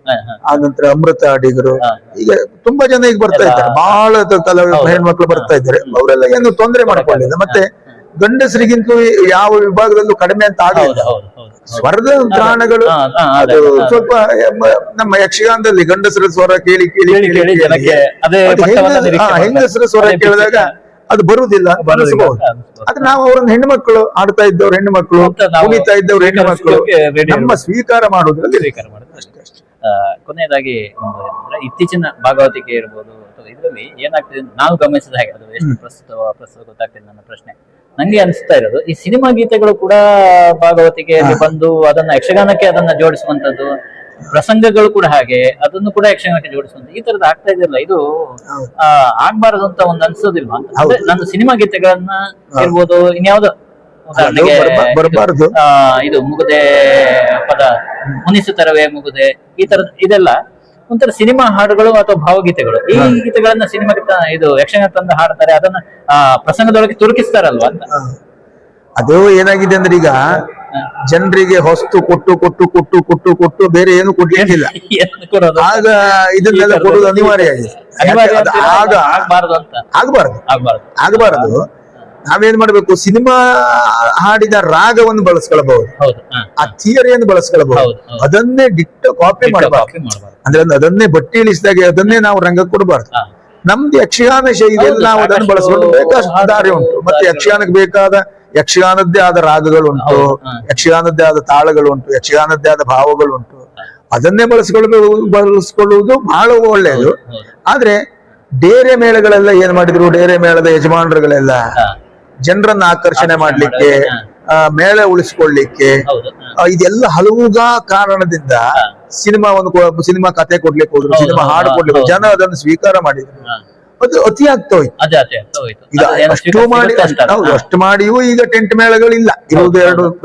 ಆ ನಂತರ ಅಮೃತ ಅಡಿಗರು, ಈಗ ತುಂಬಾ ಜನ ಈಗ ಬರ್ತಾ ಇದ್ದಾರೆ. ಬಹಳ ಕಲಾವಿದ ಹೆಣ್ಮಕ್ಳು ಬರ್ತಾ ಇದ್ದಾರೆ. ಅವರೆಲ್ಲ ಏನು ತೊಂದರೆ ಮಾಡ್ಕೊಳ್ಳಿಲ್ಲ. ಮತ್ತೆ ಗಂಡಸರಿಗಿಂತಲೂ ಯಾವ ವಿಭಾಗದಲ್ಲೂ ಕಡಿಮೆ ಅಂತ ಆಗಲಿಲ್ಲ. ಸ್ವರದ ತ್ರಾಣಗಳು ಅದು ಸ್ವಲ್ಪ ನಮ್ಮ ಯಕ್ಷಗಾನದಲ್ಲಿ ಗಂಡಸರ ಸ್ವರ ಕೇಳಿ ಕೇಳಿ ಹೆಂಗಸರ ಸ್ವರ ಕೇಳಿದಾಗ ಅದು ಬರುವುದಿಲ್ಲ ಅನಿಸಬಹುದು. ಆದ್ರೆ ನಾವು ಅವ್ರನ್ನ ಹೆಣ್ಣು ಮಕ್ಕಳು ಆಡ್ತಾ ಇದ್ದವ್ರು, ಹೆಣ್ಣು ಮಕ್ಕಳು ಕುಣಿತಾ ಇದ್ದವ್ರು, ಹೆಣ್ಣು ಮಕ್ಕಳು ನಮ್ಮ ಸ್ವೀಕಾರ ಮಾಡುವುದ್ರಲ್ಲಿ. ಕೊನೆಯದಾಗಿ ಇತ್ತೀಚಿನ ಭಾಗವತಿಕೆ ಇರ್ಬೋದು, ಇದರಲ್ಲಿ ಏನಾಗ್ತದೆ ನಾವು ಗಮನಿಸಿದ ಹಾಗೆ, ಅದು ಎಷ್ಟು ಪ್ರಸ್ತುತ ಗೊತ್ತಾಗ್ತದೆ ನನ್ನ ಪ್ರಶ್ನೆ. ನಂಗೆ ಅನಿಸ್ತಾ ಇರೋದು, ಈ ಸಿನಿಮಾ ಗೀತೆಗಳು ಕೂಡ ಭಾಗವತಿಕೆಯಲ್ಲಿ ಬಂದು ಅದನ್ನ ಯಕ್ಷಗಾನಕ್ಕೆ ಅದನ್ನ ಜೋಡಿಸುವಂತದ್ದು, ಪ್ರಸಂಗಗಳು ಕೂಡ ಹಾಗೆ ಅದನ್ನು ಕೂಡ ಯಕ್ಷಗಾನಕ್ಕೆ ಜೋಡಿಸುವಂತ ಈ ತರದ್ದು ಆಗ್ತಾ ಇದೆಯಲ್ಲ, ಇದು ಆಗ್ಬಾರದು ಅಂತ ಒಂದು ಅನ್ಸೋದಿಲ್ವಾ? ಅಂದ್ರೆ ನನ್ನ ಸಿನಿಮಾ ಗೀತೆಗಳನ್ನ ಇರ್ಬೋದು, ಇನ್ಯಾವುದೋ ಉದಾಹರಣೆಗೆ ಇದು ಮುಗುದೆ ಪದ, ಮುನಿಸುತ್ತರವೇ ಮುಗುದೆ, ಈ ತರದ ಇದೆಲ್ಲ ಒಂಥರ ಸಿನಿಮಾ ಹಾಡುಗಳು ಅಥವಾ ಭಾವಗೀತೆಗಳು. ಈ ಗೀತೆಗಳನ್ನ ಸಿನಿಮಾಗೆ ಇದು ಯಕ್ಷಗಾನ ತಂದು ಹಾಡ್ತಾರೆ, ಅದನ್ನ ಪ್ರಸಂಗದೊಳಗೆ ತುರುಕಿಸ್ತಾರಲ್ವಾ ಅಂತ. ಅದು ಏನಾಗಿದೆ ಅಂದ್ರೆ, ಈಗ ಜನರಿಗೆ ಹೊಸ್ತು ಕೊಟ್ಟು ಕೊಟ್ಟು ಕೊಟ್ಟು ಕೊಟ್ಟು ಕೊಟ್ಟು ಬೇರೆ ಏನು ಕೊಡ್ಲಿಕ್ಕಿಲ್ಲ. ಆಗ ಇದನ್ನೆಲ್ಲ ಕೊಡುವುದು ಅನಿವಾರ್ಯ ಆಗಿದೆ. ಆಗಬಾರದು. ನಾವೇನ್ ಮಾಡ್ಬೇಕು, ಸಿನಿಮಾ ಹಾಡಿದ ರಾಗವನ್ನು ಬಳಸ್ಕೊಳ್ಬಹುದು, ಆ ಥಿಯರಿಯನ್ನು ಬಳಸ್ಕೊಳ್ಬಹುದು, ಅದನ್ನೇ ಡಿಟ್ಟ ಕಾಪಿ ಮಾಡಬಾರ್ದು. ಅಂದ್ರೆ ಅದನ್ನೇ ಬಟ್ಟಿ ಇಳಿಸಿದಾಗ ಅದನ್ನೇ ನಾವು ರಂಗ ಕೊಡಬಾರ್ದು. ನಮ್ದು ಯಕ್ಷಗಾನ ಶೈಲಿಯಲ್ಲಿ ನಾವು ಅದನ್ನು ಬಳಸ್ಕೊಂಡು ಬೇಕಾದಷ್ಟು ದಾರಿ ಉಂಟು. ಮತ್ತೆ ಯಕ್ಷಗಾನಕ್ಕೆ ಬೇಕಾದ ಯಕ್ಷಗಾನದ್ದೇ ಆದ ರಾಗಗಳುಂಟು, ಯಕ್ಷಗಾನದ್ದೇ ಆದ ತಾಳಗಳುಂಟು, ಯಕ್ಷಗಾನದ್ದೇ ಆದ ಭಾವಗಳುಂಟು. ಅದನ್ನೇ ಬಳಸ್ಕೊಳ್ಳುವುದು ಬಹಳ ಒಳ್ಳೆಯದು. ಆದ್ರೆ ಡೇರೆ ಮೇಳಗಳೆಲ್ಲ ಏನ್ ಮಾಡಿದ್ರು, ಡೇರೆ ಮೇಳದ ಯಜಮಾನರುಗಳೆಲ್ಲ ಜನರನ್ನ ಆಕರ್ಷಣೆ ಮಾಡ್ಲಿಕ್ಕೆ, ಮೇಳ ಉಳಿಸ್ಕೊಳ್ಳಿಕ್ಕೆ, ಇದೆಲ್ಲ ಹಲವು ಕಾರಣದಿಂದ ಸಿನಿಮಾ ಕತೆ ಕೊಡ್ಲಿಕ್ಕೆ ಹೋದ್ರು, ಸಿನಿಮಾ ಹಾಡು ಕೊಡ್ಲಿಕ್ಕೆ ಜನ ಅದನ್ನು ಸ್ವೀಕಾರ ಮಾಡಿದ್ರು. ಅದು ಅತಿ ಆಗ್ತಾ ಹೋಯ್ತು. ಈಗ ಅಷ್ಟು ಮಾಡಿಯೂ ಈಗ ಟೆಂಟ್ ಮೇಳಗಳಿಲ್ಲ. ಇರುವುದು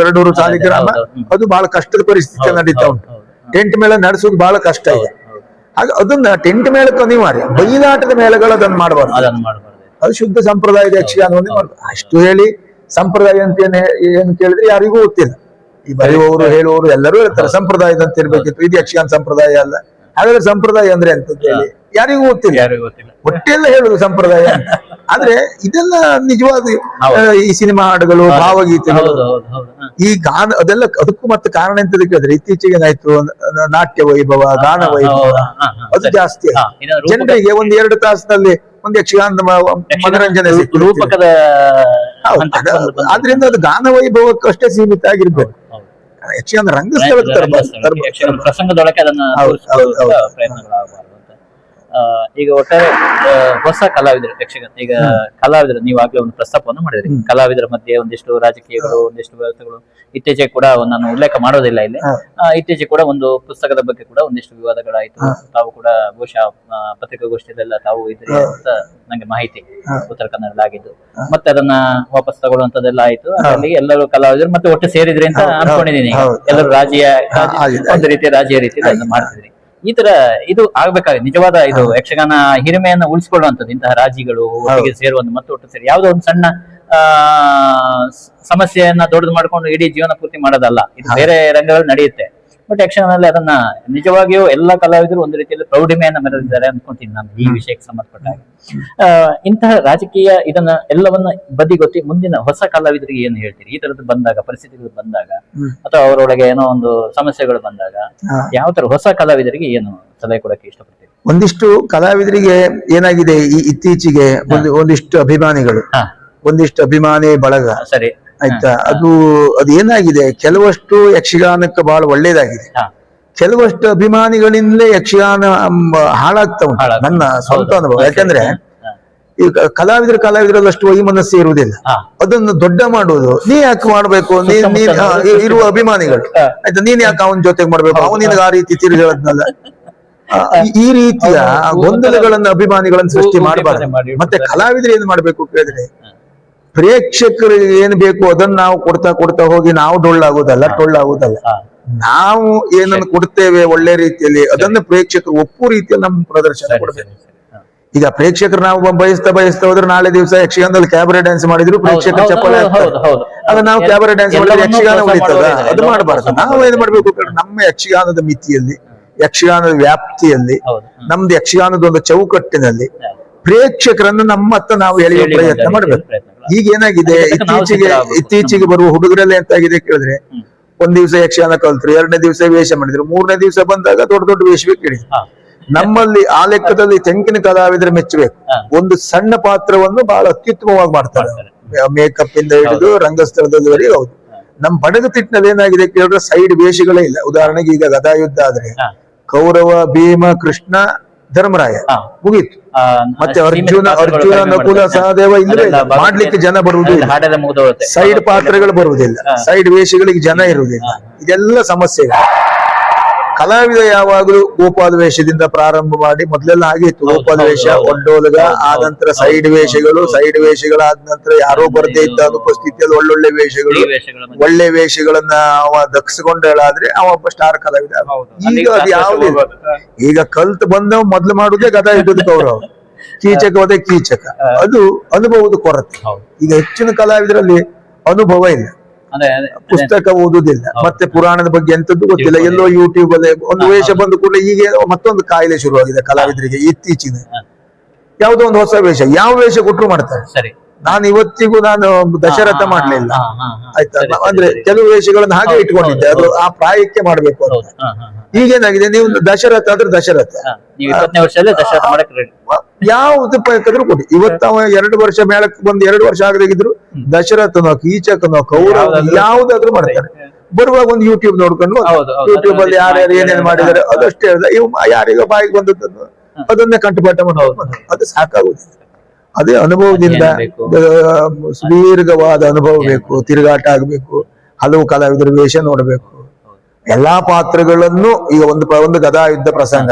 2 ಸಾಲಿಗ್ರಾಮ. ಅದು ಬಹಳ ಕಷ್ಟದ ಪರಿಸ್ಥಿತಿ ನಡೀತಾ ಉಂಟು. ಟೆಂಟ್ ಮೇಳ ನಡೆಸೋದು ಬಹಳ ಕಷ್ಟ ಇದೆ. ಹಾಗೆ ಅದನ್ನ ಟೆಂಟ್ ಮೇಳಕ್ಕೆ ಅನಿವಾರ್ಯ. ಬಯಲಾಟದ ಮೇಳಗಳು ಅದನ್ನ ಮಾಡಬಾರ್ದು. ಅದು ಶುದ್ಧ ಸಂಪ್ರದಾಯದ ಯಕ್ಷಗಾನವನ್ನೇ ಮಾಡ್ಬೋದು. ಅಷ್ಟು ಹೇಳಿ ಸಂಪ್ರದಾಯ ಅಂತ ಏನು ಕೇಳಿದ್ರೆ ಯಾರಿಗೂ ಗೊತ್ತಿಲ್ಲ. ಈ ಬರೆಯುವವರು ಹೇಳುವವರು ಎಲ್ಲರೂ ಹೇಳ್ತಾರೆ ಸಂಪ್ರದಾಯದ ಅಂತ ಇರ್ಬೇಕಿತ್ತು, ಇದು ಯಕ್ಷಗಾನ ಸಂಪ್ರದಾಯ ಅಲ್ಲ. ಹಾಗಾದ್ರೆ ಸಂಪ್ರದಾಯ ಅಂದ್ರೆ ಎಂತ ಹೇಳಿ ಯಾರಿಗೂ ಗೊತ್ತಿಲ್ಲ. ಒಟ್ಟೆಲ್ಲ ಹೇಳುದು ಸಂಪ್ರದಾಯ ಅಂತ. ಆದ್ರೆ ಇದೆಲ್ಲ ನಿಜವಾದ ಈ ಸಿನಿಮಾ ಹಾಡುಗಳು, ಭಾವಗೀತೆಗಳು, ಈ ಗಾನ ಅದೆಲ್ಲ ಅದಕ್ಕೂ ಮತ್ತೆ ಕಾರಣ ಎಂತ ಕೇಳಿದ್ರೆ ಇತ್ತೀಚೆಗೆ ಏನಾಯ್ತು, ನಾಟ್ಯ ವೈಭವ, ಗಾನ ವೈಭವ ಅದು ಜಾಸ್ತಿ ಜನರಿಗೆ ಒಂದ್ 2 ತಾಸಿನಲ್ಲಿ ಒಂದು ಯಕ್ಷಗಾನದ ಮನರಂಜನೆ ರೂಪಕದ ಆದ್ರಿಂದ ಅದು ಗಾನ ವೈಭವಕ್ಕಷ್ಟೇ ಸೀಮಿತ ಆಗಿರ್ಬೇಕು. ಯಕ್ಷಗಾನ ರಂಗಸ್ಥಳಕ್ಕೆ ಪ್ರಸಂಗದೊಳಗೆ ಅದನ್ನ ಪ್ರಯತ್ನಗಳಾಗಬಾರದು ಅಂತ. ಈಗ ಒಟ್ಟಾರೆ ಹೊಸ ಕಲಾವಿದರು ಯಕ್ಷಗಾನ, ಈಗ ಕಲಾವಿದರು ನೀವು ಆಗ್ಲೇ ಒಂದು ಪ್ರಸ್ತಾಪವನ್ನು ಮಾಡಿದ್ರಿ, ಕಲಾವಿದರ ಮಧ್ಯೆ ಒಂದಿಷ್ಟು ರಾಜಕೀಯಗಳು, ಒಂದಿಷ್ಟು ವ್ಯವಸ್ಥೆಗಳು ಇತ್ತೀಚೆಗೆ ಕೂಡ ನಾನು ಉಲ್ಲೇಖ ಮಾಡೋದಿಲ್ಲ ಇಲ್ಲಿ. ಇತ್ತೀಚೆಗೆ ಕೂಡ ಒಂದು ಪುಸ್ತಕದ ಬಗ್ಗೆ ಕೂಡ ಒಂದಿಷ್ಟು ವಿವಾದಗಳಾಯ್ತು. ತಾವು ಕೂಡ ಬಹುಶಃ ಪತ್ರಿಕಾಗೋಷ್ಠಿಯಲ್ಲೆಲ್ಲ ತಾವು ಇದ್ರಿ ಅಂತ ನಂಗೆ ಮಾಹಿತಿ, ಉತ್ತರ ಕನ್ನಡದಲ್ಲಾಗಿದ್ದು. ಮತ್ತೆ ಅದನ್ನ ವಾಪಸ್ ತಗೊಳ್ಳುವಂತದೆಲ್ಲ ಆಯ್ತು. ಅಲ್ಲಿ ಎಲ್ಲರೂ ಕಲಾವಿದರು ಮತ್ತೆ ಒಟ್ಟು ಸೇರಿದ್ರಿ ಅಂತ ಅನ್ಕೊಂಡಿದೀನಿ. ಎಲ್ಲರೂ ಒಂದು ರೀತಿಯ ರಾಜ್ಯ ರೀತಿಯಲ್ಲಿ ಅದನ್ನ ಮಾಡ್ತಿದ್ರಿ. ಈ ತರ ಇದು ಆಗ್ಬೇಕಾದ್ರೆ ನಿಜವಾದ ಇದು ಯಕ್ಷಗಾನ ಹಿರಿಮೆಯನ್ನ ಉಳಿಸ್ಕೊಳ್ಳುವಂಥದ್ದು, ಇಂತಹ ರಾಜಿಗಳು ಒಟ್ಟಿಗೆ ಸೇರುವಂತ ಮತ್ತೆ ಒಟ್ಟು ಸೇರಿ ಯಾವುದೋ ಒಂದು ಸಣ್ಣ ಸಮಸ್ಯೆಯನ್ನ ದೊಡ್ಡದು ಮಾಡ್ಕೊಂಡು ಇಡೀ ಜೀವನ ಪೂರ್ತಿ ಮಾಡೋದಲ್ಲ. ಇದು ಬೇರೆ ರಂಗಗಳು ನಡೆಯುತ್ತೆ. ಬಟ್ ಯಕ್ಷಗಾನದಲ್ಲಿ ಅದನ್ನ ನಿಜವಾಗಿಯೂ ಎಲ್ಲಾ ಕಲಾವಿದರು ಒಂದು ರೀತಿಯಲ್ಲಿ ಪ್ರೌಢಿಮೆಯನ್ನ ಮೆರೆದಿದ್ದಾರೆ ಅನ್ಕೊಂತೀನಿ ನಾನು ಈ ವಿಷಯಕ್ಕೆ ಸಂಬಂಧಪಟ್ಟ ಹಾಗೆ. ಇಂತಹ ರಾಜಕೀಯ ಇದನ್ನ ಎಲ್ಲವನ್ನ ಬದಿಗೊತ್ತಿ ಮುಂದಿನ ಹೊಸ ಕಲಾವಿದರಿಗೆ ಏನು ಹೇಳ್ತೀರಿ? ಈ ತರದ್ದು ಬಂದಾಗ, ಪರಿಸ್ಥಿತಿಗಳು ಬಂದಾಗ, ಅಥವಾ ಅವರೊಳಗೆ ಏನೋ ಒಂದು ಸಮಸ್ಯೆಗಳು ಬಂದಾಗ ಯಾವ ತರ ಹೊಸ ಕಲಾವಿದರಿಗೆ ಏನು ಸಲಹೆ ಕೊಡಕ್ಕೆ ಇಷ್ಟಪಡ್ತೀರಿ? ಒಂದಿಷ್ಟು ಕಲಾವಿದರಿಗೆ ಏನಾಗಿದೆ, ಈ ಇತ್ತೀಚೆಗೆ ಒಂದಿಷ್ಟು ಅಭಿಮಾನಿಗಳು, ಒಂದಿಷ್ಟು ಅಭಿಮಾನಿ ಬಳಗ, ಸರಿ ಆಯ್ತಾ, ಅದು ಏನಾಗಿದೆ, ಕೆಲವಷ್ಟು ಯಕ್ಷಗಾನಕ್ಕೆ ಬಹಳ ಒಳ್ಳೇದಾಗಿದೆ, ಕೆಲವಷ್ಟು ಅಭಿಮಾನಿಗಳಿಂದಲೇ ಯಕ್ಷಗಾನ ಹಾಳಾಗ್ತಾ ಉಂಟು. ನನ್ನ ಸ್ವಂತ ಅನುಭವ. ಯಾಕಂದ್ರೆ ಈಗ ಕಲಾವಿದರಲ್ಲಷ್ಟು ವೈಮನಸ್ಸು ಇರುವುದಿಲ್ಲ. ಅದನ್ನು ದೊಡ್ಡ ಮಾಡುವುದು, ನೀ ಯಾಕೆ ಮಾಡ್ಬೇಕು, ಇರುವ ಅಭಿಮಾನಿಗಳು ಆಯ್ತಾ, ನೀನ್ ಯಾಕೆ ಅವನ ಜೊತೆಗೆ ಮಾಡ್ಬೇಕು, ಅವನಿಗೆ ಆ ರೀತಿ ತಿರುಗಳದ್ನಲ್ಲ, ಈ ರೀತಿಯ ಗೊಂದಲಗಳನ್ನು ಅಭಿಮಾನಿಗಳನ್ನು ಸೃಷ್ಟಿ ಮಾಡಬಾರ್ದು. ಮತ್ತೆ ಕಲಾವಿದರು ಏನ್ ಮಾಡ್ಬೇಕು ಕೇಳಿದ್ರೆ, ಪ್ರೇಕ್ಷಕರಿಗೆ ಏನ್ ಬೇಕು ಅದನ್ನ ನಾವು ಕೊಡ್ತಾ ಹೋಗಿ ನಾವು ಟೊಳ್ಳಾಗುವುದಲ್ಲ. ನಾವು ಏನನ್ನು ಕೊಡ್ತೇವೆ ಒಳ್ಳೆ ರೀತಿಯಲ್ಲಿ ಅದನ್ನ ಪ್ರೇಕ್ಷಕರು ಒಪ್ಪು ರೀತಿಯಲ್ಲಿ ನಮ್ಮ ಪ್ರದರ್ಶನ ಕೊಡ್ಬೇಕು. ಈಗ ಪ್ರೇಕ್ಷಕರು ನಾವು ಬಯಸ್ತಾ ಹೋದ್ರೆ ನಾಳೆ ದಿವಸ ಯಕ್ಷಗಾನದಲ್ಲಿ ಕ್ಯಾಬರೆ ಡ್ಯಾನ್ಸ್ ಮಾಡಿದ್ರು ಪ್ರೇಕ್ಷಕರು ಚಪ್ಪಳೆ ಆಗ ನಾವು ಕ್ಯಾಬರೆ ಡ್ಯಾನ್ಸ್ ಮಾಡಿದ್ರೆ ಯಕ್ಷಗಾನ ಉಳಿತದ? ಅದು ಮಾಡಬಾರ್ದು. ನಾವು ಏನ್ ಮಾಡ್ಬೇಕು, ನಮ್ಮ ಯಕ್ಷಗಾನದ ಮಿತಿಯಲ್ಲಿ, ಯಕ್ಷಗಾನದ ವ್ಯಾಪ್ತಿಯಲ್ಲಿ, ನಮ್ದು ಯಕ್ಷಗಾನದ ಒಂದು ಚೌಕಟ್ಟಿನಲ್ಲಿ ಪ್ರೇಕ್ಷಕರನ್ನು ನಮ್ಮತ್ತ ನಾವು ಎಳೆಯುವ ಪ್ರಯತ್ನ ಮಾಡ್ಬೇಕು. ಈಗ ಏನಾಗಿದೆ, ಇತ್ತೀಚೆಗೆ ಬರುವ ಹುಡುಗರೆಲ್ಲ ಎಂತಾಗಿದೆ ಕೇಳಿದ್ರೆ, ಒಂದ್ ದಿವಸ ಯಕ್ಷಗಾನ ಕಲ್ತ್ರು, 2ನೇ ದಿವಸ ವೇಷ ಮಾಡಿದ್ರು, 3ನೇ ದಿವಸ ಬಂದಾಗ ದೊಡ್ಡ ವೇಷವೇ ಕೇಳಿದ್ರು. ನಮ್ಮಲ್ಲಿ ಆ ಲೆಕ್ಕದಲ್ಲಿ ತೆಂಕಿನ ಕಲಾವಿದರು ಮೆಚ್ಚಬೇಕು. ಒಂದು ಸಣ್ಣ ಪಾತ್ರವನ್ನು ಬಹಳ ಅತ್ಯುತ್ತಮವಾಗಿ ಮಾಡ್ತಾರೆ, ಮೇಕಪ್ ಇಂದ ಹಿಡಿದು ರಂಗಸ್ಥಳದಲ್ಲಿವರೆಗೆ. ಹೌದು, ನಮ್ ಬಡಗತಿಟ್ಟಿನಲ್ಲಿ ಏನಾಗಿದೆ ಕೇಳಿದ್ರೆ ಸೈಡ್ ವೇಷಗಳೇ ಇಲ್ಲ. ಉದಾಹರಣೆಗೆ ಈಗ ಗದಾಯುದ್ಧ ಆದ್ರೆ ಕೌರವ, ಭೀಮ, ಕೃಷ್ಣ, ಧರ್ಮರಾಯ ಮುಗೀತು. ಮತ್ತೆ ಅರ್ಜುನ, ನಕುಲ, ಸಹದೇವ ಇಲ್ಲವೇ ಇಲ್ಲ. ಮಾಡ್ಲಿಕ್ಕೆ ಜನ ಬರುವುದಿಲ್ಲ, ಸೈಡ್ ಪಾತ್ರಗಳು ಬರುವುದಿಲ್ಲ, ಸೈಡ್ ವೇಷಗಳಿಗೆ ಜನ ಇರುವುದಿಲ್ಲ. ಇದೆಲ್ಲ ಸಮಸ್ಯೆಗಳು. ಕಲಾವಿದ ಯಾವಾಗಲೂ ಗೋಪಾಲ ವೇಷದಿಂದ ಪ್ರಾರಂಭ ಮಾಡಿ, ಮೊದಲೆಲ್ಲ ಹಾಗೆ ಇತ್ತು, ಗೋಪಾಲ ವೇಷ, ಒಡ್ಡೋಲಗ, ಆ ನಂತರ ಸೈಡ್ ವೇಷಗಳಾದ ನಂತರ ಯಾರೋ ಬರದೇ ಇದ್ದ ಅನುಪಸ್ಥಿತಿಯಲ್ಲಿ ಒಳ್ಳೊಳ್ಳೆ ವೇಷಗಳು, ಒಳ್ಳೆ ವೇಷಗಳನ್ನ ಅವ ದಕ್ಸ್ಕೊಂಡಾದ್ರೆ ಅವ ಒಬ್ಬ ಸ್ಟಾರ್ ಕಲಾವಿದ. ಈಗ ಅದು ಯಾವುದಿಲ್ಲ. ಈಗ ಕಲ್ತ್ ಬಂದವ ಮೊದ್ಲು ಮಾಡುದೇ ಗದಾಯುದ್ಧದ ಕೌರವ, ಕೀಚಕ. ಅದು ಅನುಭವದ ಕೊರತೆ. ಈಗ ಹೆಚ್ಚಿನ ಕಲಾವಿದರಲ್ಲಿ ಅನುಭವ ಇಲ್ಲ, ಪುಸ್ತಕ ಓದುದಿಲ್ಲ, ಮತ್ತೆ ಪುರಾಣದ ಬಗ್ಗೆ ಎಂತದ್ದು ಗೊತ್ತಿಲ್ಲ. ಎಲ್ಲೋ ಯೂಟ್ಯೂಬ್ ಅಲ್ಲಿ ಒಂದು ವೇಷ ಬಂದು ಕೂಡ ಈಗ ಮತ್ತೊಂದು ಕಾಯಿಲೆ ಶುರುವಾಗಿದೆ ಕಲಾವಿದರಿಗೆ. ಇತ್ತೀಚಿನ ಯಾವುದೋ ಒಂದು ಹೊಸ ವೇಷ, ಯಾವ ವೇಷ ಕೊಟ್ಟರು ಮಾಡ್ತಾರೆ. ನಾನು ಇವತ್ತಿಗೂ ದಶರಥ ಮಾಡ್ಲಿಲ್ಲ, ಆಯ್ತಾ, ಅಂದ್ರೆ ಕೆಲವು ವೇಷಗಳನ್ನು ಹಾಗೆ ಇಟ್ಕೊಂಡಿದ್ದೆ, ಅದು ಆ ಪ್ರಾಯಕ್ಕೆ ಮಾಡ್ಬೇಕು ಅಂತ. ಈಗೇನಾಗಿದೆ, ನೀವು ದಶರಥ ಆದ್ರೆ ದಶರಥ ಯಾವ್ದು ಬೇಕಾದ್ರೂ ಕೊಡಿ. ಇವತ್ತವ 2 ವರ್ಷ ಮೇಳಕ್ಕೆ ಬಂದು 2 ವರ್ಷ ಆಗದಾಗಿದ್ರು ದಶರಥನೋ, ಕೀಚಕನೋ, ಕೌರವ ಯಾವ್ದಾದ್ರು ಮಾಡ್ತಾರೆ. ಬರುವಾಗ ಒಂದು ಯೂಟ್ಯೂಬ್ ನೋಡ್ಕೊಂಡು, ಯೂಟ್ಯೂಬ್ ಅಲ್ಲಿ ಯಾರ್ಯಾರು ಏನೇನ್ ಮಾಡಿದಾರೆ ಅದಷ್ಟೇ ಇವ್ ಯಾರಿಗ ಬಾಯಿಗೆ ಬಂದದ್ದನ್ನು ಅದನ್ನೇ ಕಂಠಪಾಠ ಮಾಡೋದು, ಅದು ಸಾಕಾಗುದಿಲ್ಲ. ಅದೇ ಅನುಭವದಿಂದ ಸುದೀರ್ಘವಾದ ಅನುಭವ ಬೇಕು, ತಿರುಗಾಟ ಆಗ್ಬೇಕು, ಹಲವು ಕಲಾವಿದರ ವೇಷ ನೋಡ್ಬೇಕು, ಎಲ್ಲಾ ಪಾತ್ರಗಳನ್ನು. ಈಗ ಒಂದು ಗದಾಯುದ್ಧ ಪ್ರಸಂಗ,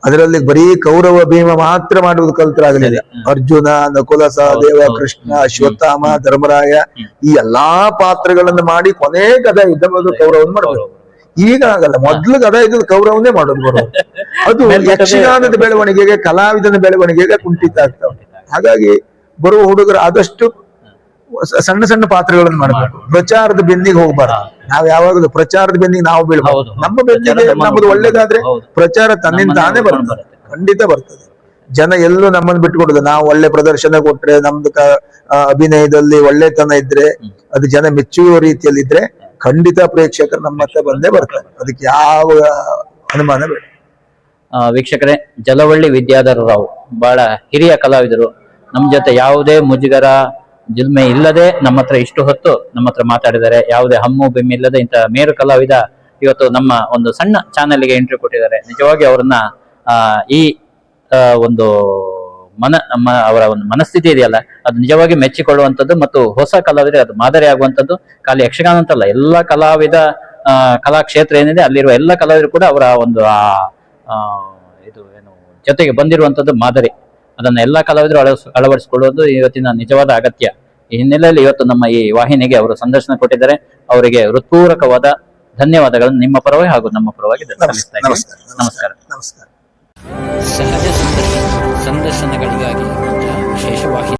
ಅದರಲ್ಲಿ ಬರೀ ಕೌರವ ಭೀಮ ಮಾತ್ರ ಮಾಡುವುದು ಕಲ್ತರಾಗಲಿಲ್ಲ. ಅರ್ಜುನ, ನಕುಲ, ಸಹದೇವ, ಕೃಷ್ಣ, ಅಶ್ವತ್ಥಾಮ, ಧರ್ಮರಾಯ, ಈ ಎಲ್ಲಾ ಪಾತ್ರಗಳನ್ನು ಮಾಡಿ ಕೊನೆ ಗದಾಯುದ್ಧ ಕೌರವನ್ ಮಾಡಬೇಕು. ಈಗ ಆಗಲ್ಲ, ಮೊದ್ಲು ಗದಾಯುದ್ಧದ ಕೌರವನ್ನೇ ಮಾಡೋದು ಬರೋದು. ಅದು ಯಕ್ಷಗಾನದ ಬೆಳವಣಿಗೆಗೆ, ಕಲಾವಿದನ ಬೆಳವಣಿಗೆಗೆ ಕುಂಠಿತ ಆಗ್ತಾವ. ಹಾಗಾಗಿ ಬರುವ ಹುಡುಗರು ಆದಷ್ಟು ಸಣ್ಣ ಪಾತ್ರಗಳನ್ನು ಮಾಡಬೇಕು. ಪ್ರಚಾರದ ಬೆನ್ನಿಗೆ ಹೋಗ್ಬಾರ್ದು. ನಾವ್ ಯಾವಾಗಲೂ ಪ್ರಚಾರದ ಬೆನ್ನಿಗೆ ನಾವು ಬೀಳ್ಬಹುದು. ನಮ್ಮ ಬೆನ್ನಿಗೆ ನಮ್ಮದು ಒಳ್ಳೇದಾದ್ರೆ ಪ್ರಚಾರ ತನ್ನಿಂದ ತಾನೇ ಬರ್ತದೆ, ಖಂಡಿತ ಬರ್ತದೆ. ಜನ ಎಲ್ಲೂ ನಮ್ಮನ್ನು ಬಿಟ್ಕೊಡುದು. ನಾವು ಒಳ್ಳೆ ಪ್ರದರ್ಶನ ಕೊಟ್ರೆ, ನಮ್ದು ಅಭಿನಯದಲ್ಲಿ ಒಳ್ಳೆತನ ಇದ್ರೆ, ಅದು ಜನ ಮೆಚ್ಚುವ ರೀತಿಯಲ್ಲಿ ಇದ್ರೆ ಖಂಡಿತ ಪ್ರೇಕ್ಷಕರು ನಮ್ಮ ಹತ್ರ ಬಂದೇ ಬರ್ತಾರೆ. ಅದಕ್ಕೆ ಯಾವ ಅನುಮಾನ ಬೇಡ. ವೀಕ್ಷಕರೇ, ಜಲವಳ್ಳಿ ವಿದ್ಯಾಧರ ರಾವ್ ಬಹಳ ಹಿರಿಯ ಕಲಾವಿದರು. ನಮ್ಮ ಜೊತೆ ಯಾವುದೇ ಮುಜುಗರ ಜಿಲ್ಮೆ ಇಲ್ಲದೆ ನಮ್ಮ ಹತ್ರ ಇಷ್ಟು ಹೊತ್ತು ನಮ್ಮ ಹತ್ರ ಮಾತಾಡಿದ್ದಾರೆ. ಯಾವುದೇ ಹಮ್ಮು ಬೆಮ್ಮೆ ಇಲ್ಲದೆ ಇಂಥ ಮೇರು ಕಲಾವಿದ ಇವತ್ತು ನಮ್ಮ ಒಂದು ಸಣ್ಣ ಚಾನೆಲ್ಗೆ ಎಂಟ್ರಿ ಕೊಟ್ಟಿದ್ದಾರೆ. ನಿಜವಾಗಿ ಅವರನ್ನ ಈ ಒಂದು ಅವರ ಒಂದು ಮನಸ್ಥಿತಿ ಇದೆಯಲ್ಲ, ಅದು ನಿಜವಾಗಿ ಮೆಚ್ಚಿಕೊಳ್ಳುವಂಥದ್ದು ಮತ್ತು ಹೊಸ ಕಲಾವಿದರಿಗೆ ಅದು ಮಾದರಿ ಆಗುವಂಥದ್ದು. ಖಾಲಿ ಯಕ್ಷಗಾನ ಅಂತಲ್ಲ, ಎಲ್ಲ ಕಲಾವಿದ ಕಲಾಕ್ಷೇತ್ರ ಏನಿದೆ ಅಲ್ಲಿರುವ ಎಲ್ಲ ಕಲಾವಿದರು ಕೂಡ ಅವರ ಒಂದು ಇದು ಏನು ಜೊತೆಗೆ ಬಂದಿರುವಂತದ್ದು ಮಾದರಿ. ಅದನ್ನ ಎಲ್ಲಾ ಕಲಾವಿದರು ಅಳವಡಿಸಿಕೊಳ್ಳುವುದು ಇವತ್ತಿನ ನಿಜವಾದ ಅಗತ್ಯ. ಈ ಹಿನ್ನೆಲೆಯಲ್ಲಿ ಇವತ್ತು ನಮ್ಮ ಈ ವಾಹಿನಿಗೆ ಅವರು ಸಂದರ್ಶನ ಕೊಟ್ಟಿದ್ದಾರೆ. ಅವರಿಗೆ ಹೃತ್ಪೂರ್ವಕವಾದ ಧನ್ಯವಾದಗಳನ್ನು ನಿಮ್ಮ ಪರವಾಗಿ ಹಾಗೂ ನಮ್ಮ ಪರವಾಗಿ ನಮಸ್ಕಾರ. ನಮಸ್ಕಾರ. ಸಹಜ ಸಂದರ್ಶನಗಳಿಗಾಗಿ ವಿಶೇಷ ವಾಹಿನಿ